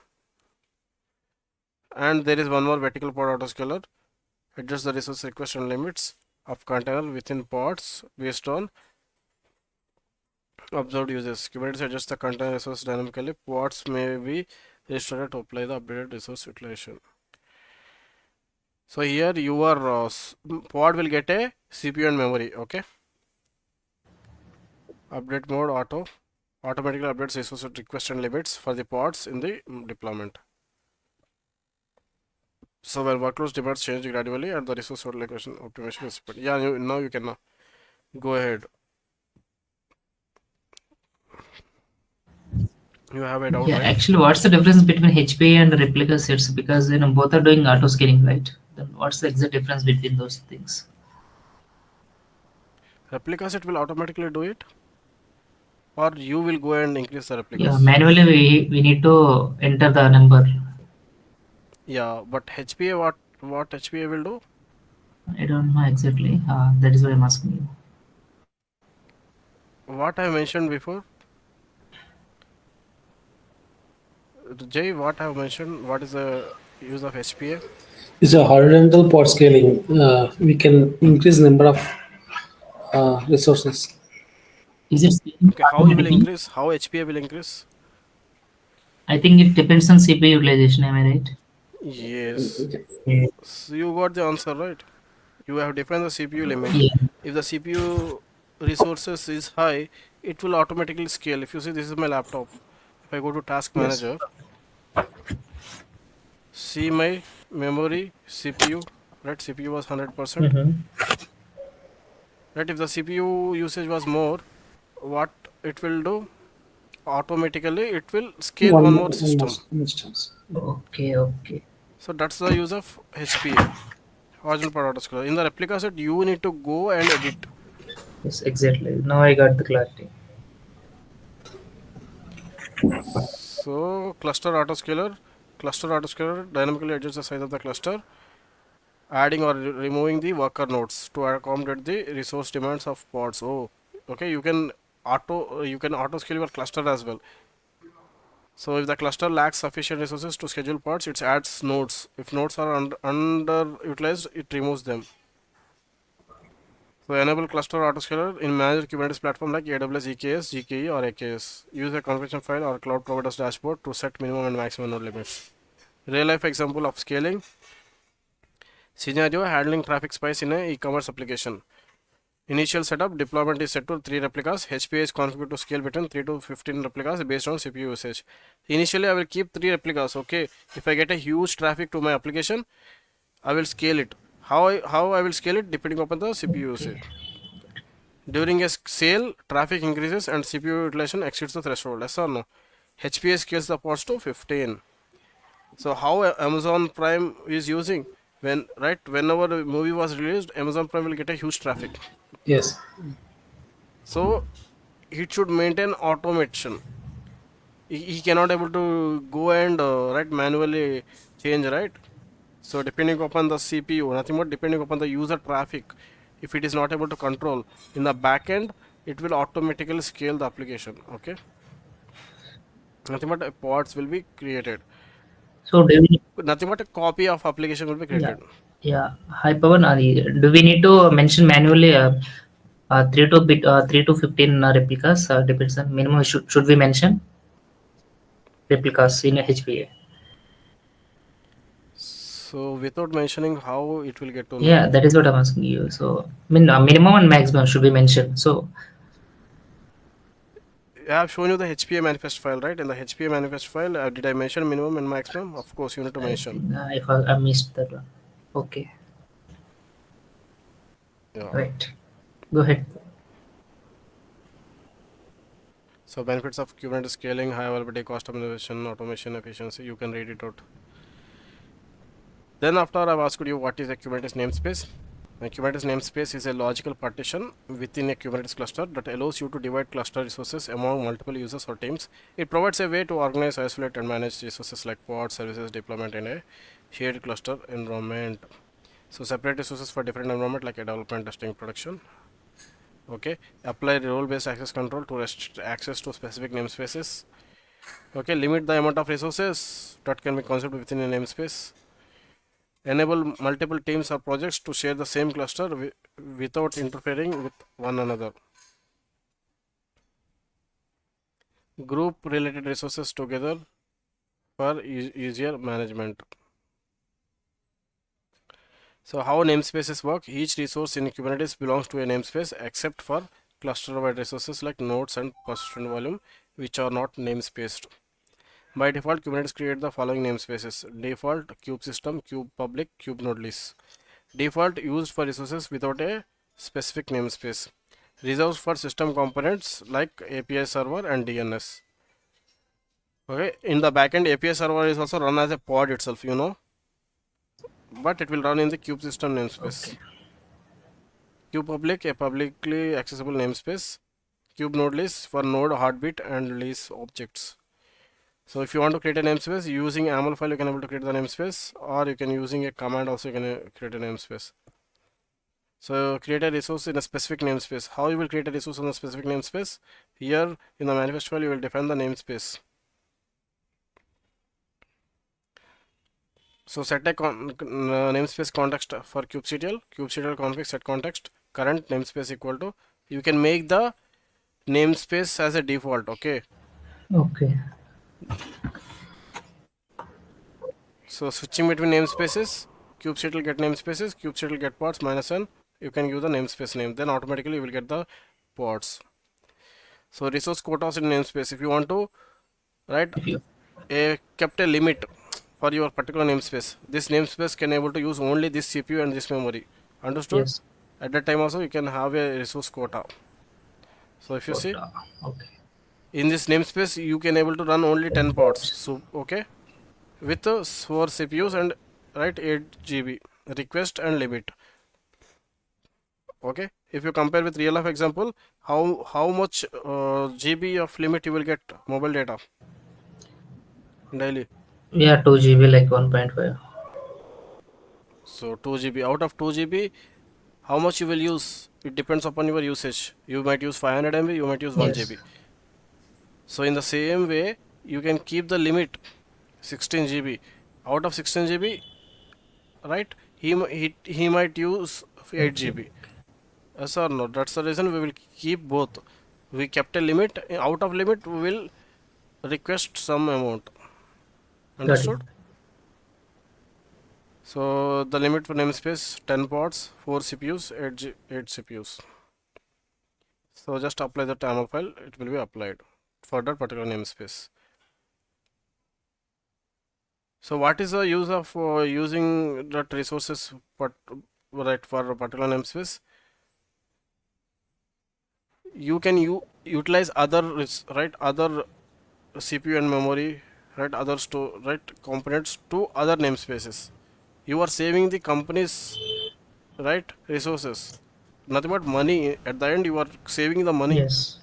And there is one more vertical pod autoscaler, adjust the resource request and limits of container within pods based on observed uses. Kubernetes adjusts the container resource dynamically. Pods may be restarted to apply the updated resource utilization. So here your pod will get a CPU and memory. Okay. Update mode automatically updates resource request and limits for the pods in the deployment. So where workloads demands change gradually and the resource allocation optimization is put. Yeah, now you can go ahead. You have a doubt, Yeah, right? actually, what's the difference between HPA and replica sets? Because both are doing auto scaling, right? Then what's the exact difference between those things? Replicas it will automatically do it, or you will go and increase the Yeah, replicas. manually we need to enter the number. Yeah, but HPA, what HPA will do? I don't know exactly. That is why I'm asking you. What I mentioned before. Jay, what I have mentioned, what is the use of HPA? It's a horizontal pod scaling. We can increase number of resources. Is it scaling Okay, how you will automatically? increase? How HPA will increase? I think it depends on CPU utilization. Am I right? Yes. Yeah. So you got the answer, right? You have defined the CPU limit. Yeah. If the CPU resources is high, it will automatically scale. If you see, this is my laptop. If I go to task Yes. manager, see my memory, CPU, right? CPU was 100%. Mm-hmm. Right? If the CPU usage was more, what it will do? Automatically, it will scale one more One more system. instance. Okay. Okay. So that's the use of HPA, horizontal pod autoscaler. In the replica set, you need to go and edit. Yes, exactly. Now I got the clarity. So cluster autoscaler dynamically adjusts the size of the cluster, adding or removing the worker nodes to accommodate the resource demands of pods. Oh, okay. You can auto scale your cluster as well. So if the cluster lacks sufficient resources to schedule pods, it adds nodes. If nodes are underutilized, it removes them. So enable cluster autoscaler in managed Kubernetes platform like AWS EKS, GKE or AKS. Use a configuration file or cloud provider's dashboard to set minimum and maximum node limits. Real life example of scaling scenario: handling traffic spikes in a e-commerce application. Initial setup deployment is set to 3 replicas. HPA is configured to scale between 3 to 15 replicas based on CPU usage. Initially, I will keep 3 replicas. Okay, if I get a huge traffic to my application, I will scale it. How I will scale it depending upon the CPU Okay. usage. During a sale, traffic increases and CPU utilization exceeds the threshold. Yes or no? HPA scales the pods to 15. So how Amazon Prime is using, whenever a movie was released, Amazon Prime will get a huge traffic. Yes. So it should maintain automation. He cannot able to go and manually change, right? So depending upon the CPU, nothing but depending upon the user traffic, if it is not able to control in the back end, it will automatically scale the application. Okay, nothing but pods will be created. So do we? Nothing but a copy of application will be Yeah. created. Yeah. Hi, Pawan. Do we need to mention manually 3 to 15 replicas? Depends on minimum. Should we mention replicas in HPA? So without mentioning, how it will get to know? Yeah, that is what I'm asking you. So, I mean, minimum and maximum should be mentioned. So, I have shown you the HPA manifest file, right? In the HPA manifest file, did I mention minimum and maximum? Of course, you need to I mention. think I missed that one. Okay, Yeah. right. Go ahead. So benefits of Kubernetes scaling: high availability, cost optimization, automation, efficiency. You can read it out. Then after I've asked you what is a Kubernetes namespace. A Kubernetes namespace is a logical partition within a Kubernetes cluster that allows you to divide cluster resources among multiple users or teams. It provides a way to organize, isolate, and manage resources like pods, services, deployment in a shared cluster environment. So separate resources for different environment like a development, testing, production. Okay, apply role-based access control to restrict access to specific namespaces. Okay, limit the amount of resources that can be consumed within a namespace. Enable multiple teams or projects to share the same cluster without interfering with one another. Group related resources together for easier management. So how namespaces work: each resource in Kubernetes belongs to a namespace except for cluster-wide resources like nodes and persistent volume, which are not namespaced. By default, Kubernetes creates the following namespaces: default, kube system, kube public, kube node list. Default used for resources without a specific namespace. Reserved for system components like API server and DNS. Okay, in the backend, API server is also run as a pod itself, but it will run in the kube system namespace. Okay. Kube public, a publicly accessible namespace. Kube node list for node heartbeat and list objects. So if you want to create a namespace using YAML file, you can able to create the namespace, or you can using a command also you can create a namespace. So create a resource in a specific namespace. How you will create a resource in a specific namespace? Here in the manifest file, you will define the namespace. So set a namespace context for kubectl config set context current namespace equal to, you can make the namespace as a default. Okay, Okay. so switching between namespaces, kubectl get namespaces, kubectl get pods -n, you can use the namespace name, then automatically you will get the pods. So resource quotas in namespace, if you want to write If you kept a limit for your particular namespace, this namespace can able to use only this CPU and this memory. Understood? yes, At that time also you can have a resource quota. So if you see quota. Okay. in this namespace you can able to run only 10 pods. So okay, with 4 CPUs and right 8 GB request and limit. Okay, if you compare with real life example, how much GB of limit you will get mobile data daily. Yeah, 2 GB like 1.5. So 2 GB, out of 2 GB, how much you will use? It depends upon your usage. You might use 500 MB, you might use 1 Yes. GB. So in the same way, you can keep the limit 16 GB. Out of 16 GB, right? He might use 8 8 GB. GB. Yes or no? That's the reason we will keep both. We kept a limit. Out of limit, we will request some amount. Got it. Understood? So the limit for namespace 10 pods, 4 CPUs, 8 CPUs. So just apply the YAML file, it will be applied for that particular namespace. So what is the use of using that resources right for a particular namespace? You can utilize other right other CPU and memory, right, other store, right, components to other namespaces. You are saving the company's right resources. Nothing but money. At the end, you are saving the money. Yes.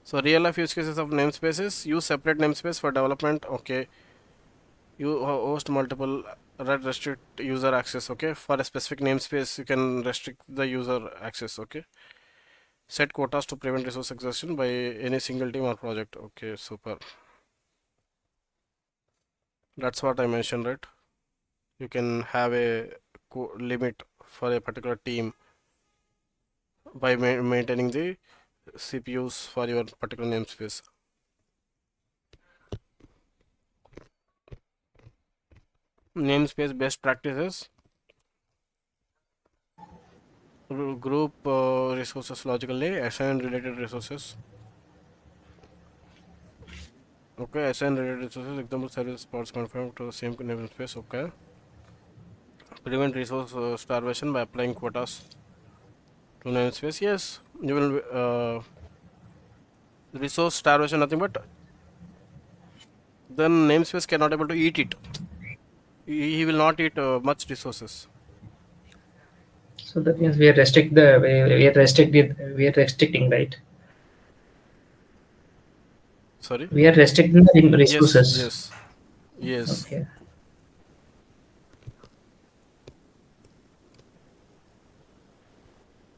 So real life use cases of namespaces, use separate namespace for development. Okay, you host multiple restrict user access. Okay, for a specific namespace you can restrict the user access. Okay, set quotas to prevent resource exhaustion by any single team or project. Okay, super. That's what I mentioned, right? You can have a limit for a particular team by maintaining the CPUs for your particular namespace. Namespace best practices, group resources logically, assign related resources. Okay, assign related resources, example service pods confirmed to the same namespace. Okay, prevent resource starvation by applying quotas to namespace. Yes, you will resource starvation, nothing but then namespace cannot able to eat it. He will not eat much resources. So that means we are restricting, right? Sorry. We are restricting the Yes, resources. yes, yes. Okay.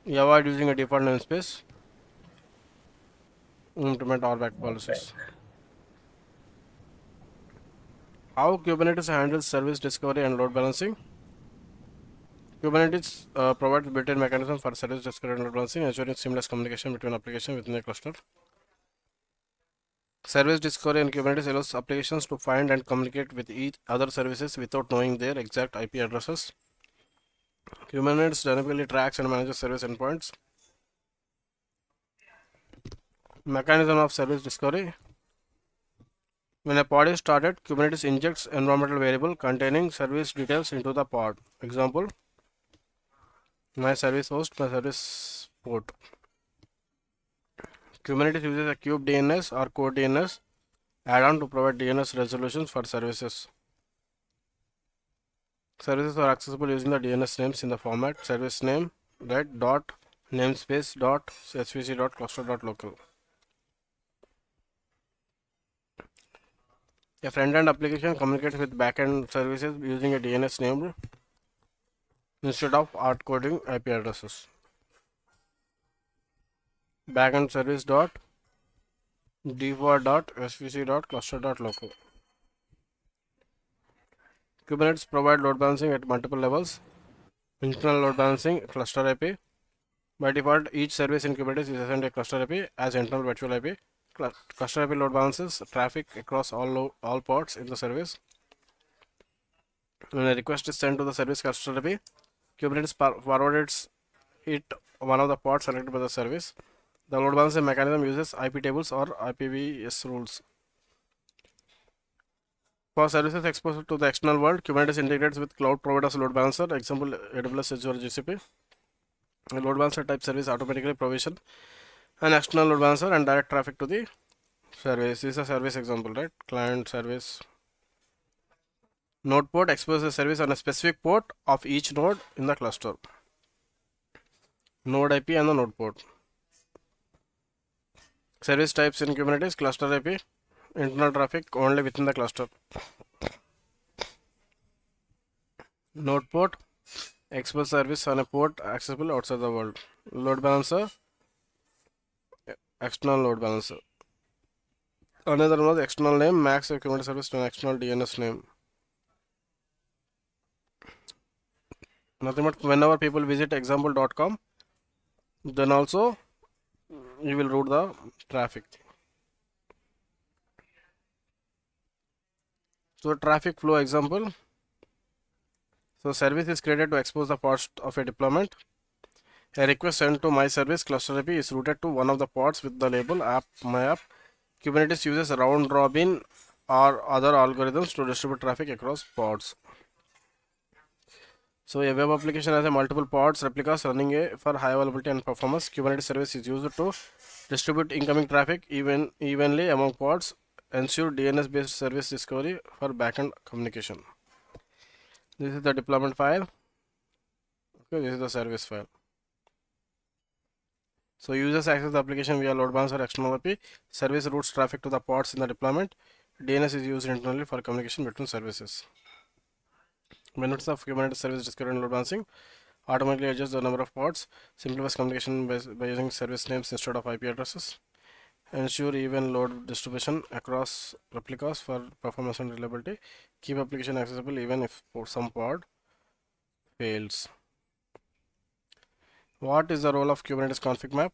You avoid using a default namespace. Implement RBAC Okay. policies. How Kubernetes handles service discovery and load balancing. Kubernetes provides built-in mechanism for service discovery and load balancing, ensuring seamless communication between applications within a cluster. Service discovery in Kubernetes allows applications to find and communicate with each other services without knowing their exact IP addresses. Kubernetes dynamically tracks and manages service endpoints. Mechanism of service discovery. When a pod is started, Kubernetes injects environmental variable containing service details into the pod. Example, my service host, my service port. Kubernetes uses a kube DNS or core DNS add-on to provide DNS resolutions for services. Services are accessible using the DNS names in the format service name, right, dot namespace dot svc dot cluster dot local. A front-end application communicates with back-end services using a DNS name instead of hard coding IP addresses. Backend service dot default dot svc dot cluster dot local. Kubernetes provide load balancing at multiple levels. Internal load balancing, cluster IP. By default, each service in Kubernetes is assigned a cluster IP as internal virtual IP. Cluster IP load balances traffic across all pods in the service. When a request is sent to the service cluster IP, Kubernetes forwards it one of the pods selected by the service. The load balancing mechanism uses IP tables or IPv6 rules. For services exposed to the external world, Kubernetes integrates with cloud providers load balancer, example AWS, Azure, GCP. A load balancer type service automatically provision an external load balancer and direct traffic to the service. This is a service example, right? Client service. Node port exposes the service on a specific port of each node in the cluster. Node IP and the node port. Service types in Kubernetes, cluster IP, internal traffic only within the cluster. Node port, expose service on a port accessible outside the world. Load balancer, external load balancer. Another one is external name, max Kubernetes service to an external DNS name. Nothing but whenever people visit example.com, then also you will route the traffic. So traffic flow example. So service is created to expose the pods of a deployment. A request sent to my service cluster IP is routed to one of the pods with the label app my app. Kubernetes uses round robin or other algorithms to distribute traffic across pods. So a web application has a multiple pods, replicas running for high availability and performance. Kubernetes service is used to distribute incoming traffic evenly among pods, ensure DNS based service discovery for backend communication. This is the deployment file. Okay, this is the service file. So users access the application via load balancer external IP. Service routes traffic to the pods in the deployment. DNS is used internally for communication between services. Benefits of Kubernetes service discovery and load balancing. Automatically adjust the number of pods. Simplifies communication by using service names instead of IP addresses. Ensure even load distribution across replicas for performance and reliability. Keep application accessible even if some pod fails. What is the role of Kubernetes config map?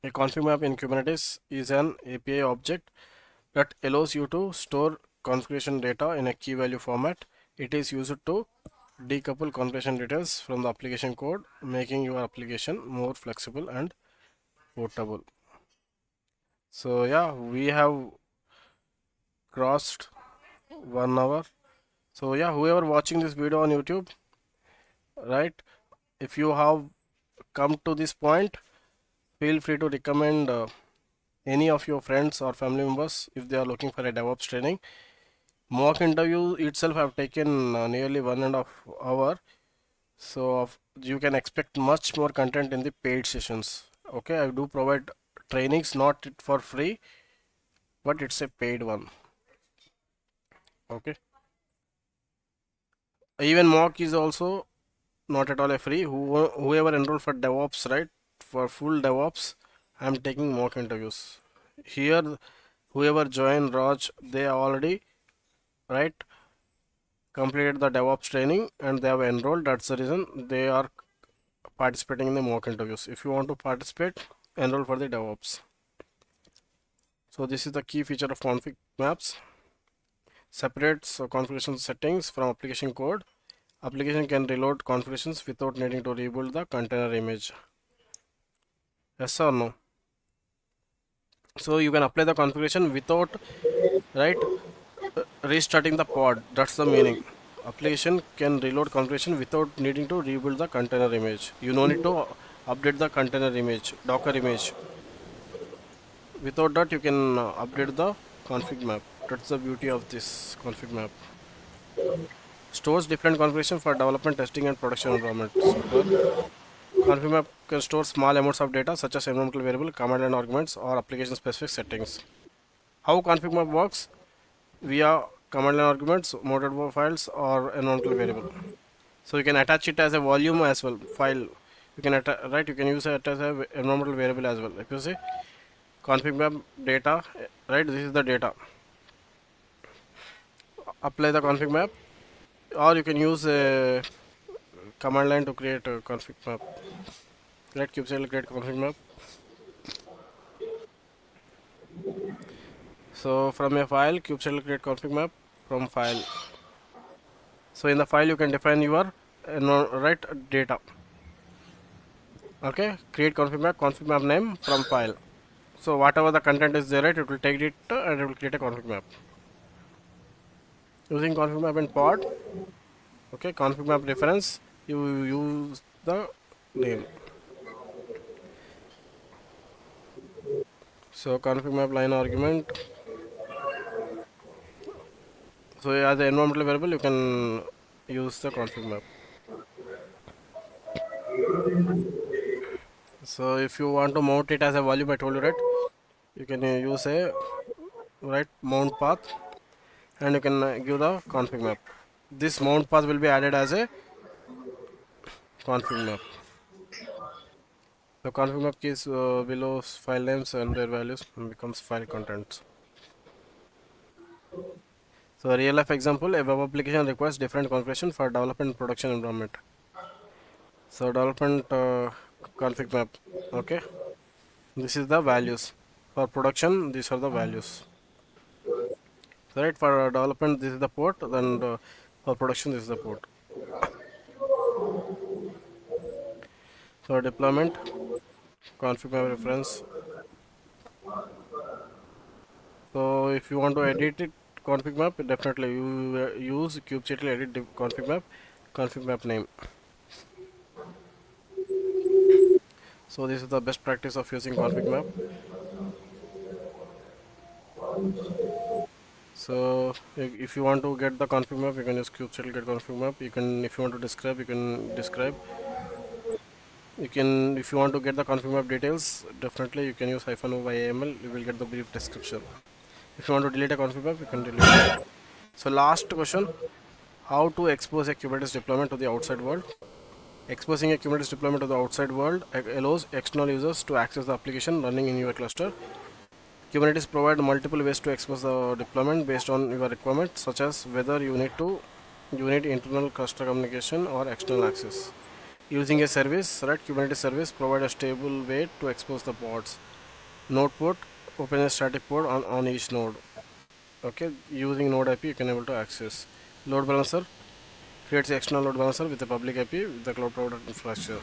A config map in Kubernetes is an API object that allows you to store configuration data in a key value format. It is used to decouple configuration details from the application code, making your application more flexible and portable. So yeah, we have crossed 1 hour. So yeah, whoever watching this video on YouTube, right, if you have come to this point, feel free to recommend any of your friends or family members if they are looking for a DevOps training. Mock interview itself have taken nearly 1.5 hours, so you can expect much more content in the paid sessions. Okay, I do provide trainings, not for free, but it's a paid one. Okay, even mock is also not at all a free. Whoever enroll for DevOps, right, for full DevOps, I'm taking mock interviews here. Whoever join Raj, they already, right, completed the DevOps training and they have enrolled. That's the reason they are participating in the mock interviews. If you want to participate, enroll for the DevOps. So this is the key feature of config maps. Separates configuration settings from application code. Application can reload configurations without needing to rebuild the container image. Yes or no? So you can apply the configuration without, right, restarting the pod. That's the meaning. Application can reload configuration without needing to rebuild the container image. You no need to update the container image, Docker image. Without that, you can update the config map. That's the beauty of this config map. Stores different configuration for development, testing, and production environment. Super. Config map can store small amounts of data such as environmental variable, command line arguments, or application specific settings. How config map works? Via command line arguments, moded files, or environmental variable. So you can attach it as a volume as well, file. You can right. You can use it as a environmental variable as well. If you say config map data, right, this is the data. apply the config map, or you can use a command line to create a config map. Let kubectl create config map. So from a file, kubectl create config map from file. So in the file you can define your right data. Okay, create config map name from file. So whatever the content is there, right, it will take it and it will create a config map. Using config map in pod. Okay, config map reference, you use the name. So config map line argument. So as an environmental variable, you can use the config map. So if you want to mount it as a volume, I told you, right, you can use a right mount path, and you can give the config map. This mount path will be added as a config map. The config map keys below file names and their values becomes file contents. So a real life example, a web application requires different configuration for development and production environment. So development config map. Okay, this is the values. For production, these are the values. So right, for development, this is the port. Then for production, this is the port. So deployment config map reference. So if you want to edit it config map, definitely you use kubectl edit config map name. So this is the best practice of using config map. So if you want to get the config map, you can use kubectl get config map. You can, if you want to describe, you can describe. You can, if you want to get the config map details, definitely you can use -o by YAML. You will get the brief description. If you want to delete a config map, you can delete it. So last question: how to expose a Kubernetes deployment to the outside world? Exposing a Kubernetes deployment to the outside world allows external users to access the application running in your cluster. Kubernetes provides multiple ways to expose the deployment based on your requirements, such as whether you need internal cluster communication or external access. Using a service, right? Kubernetes service provide a stable way to expose the pods. Node port, open a static port on each node. Okay, using node IP, you can able to access. Load balancer creates an external load balancer with a public IP with the cloud provider infrastructure.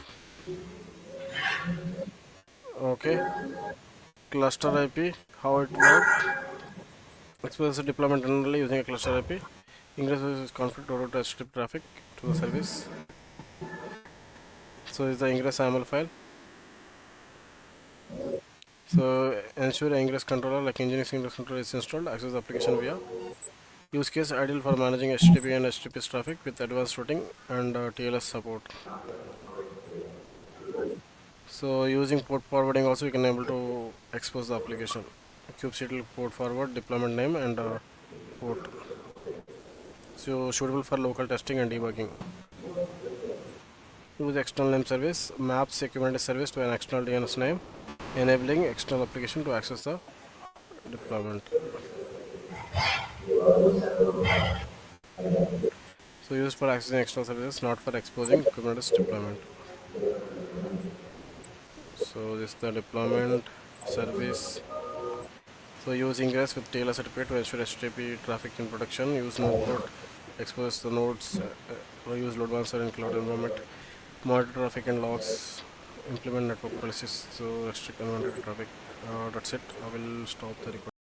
Okay, cluster IP, how it works. Expose the deployment internally using a cluster IP. Ingress is config to route HTTP traffic to the service. So is the ingress YAML file. So ensure ingress controller like Nginx ingress controller is installed. Access the application via. Use case ideal for managing HTTP and HTTPS traffic with advanced routing and TLS support. So using port forwarding also you can able to expose the application. Kubectl port forward, deployment name and port. So suitable for local testing and debugging. Use external name service, maps a Kubernetes service to an external DNS name, enabling external application to access the deployment. So used for accessing external services, not for exposing Kubernetes deployment. So this is the deployment service. So use ingress with TLS certificate to ensure HTTP traffic in production. Use node port, expose the nodes, use load balancer in cloud environment. Monitor traffic and logs, implement network policies to restrict unwanted traffic. That's it. I will stop the recording.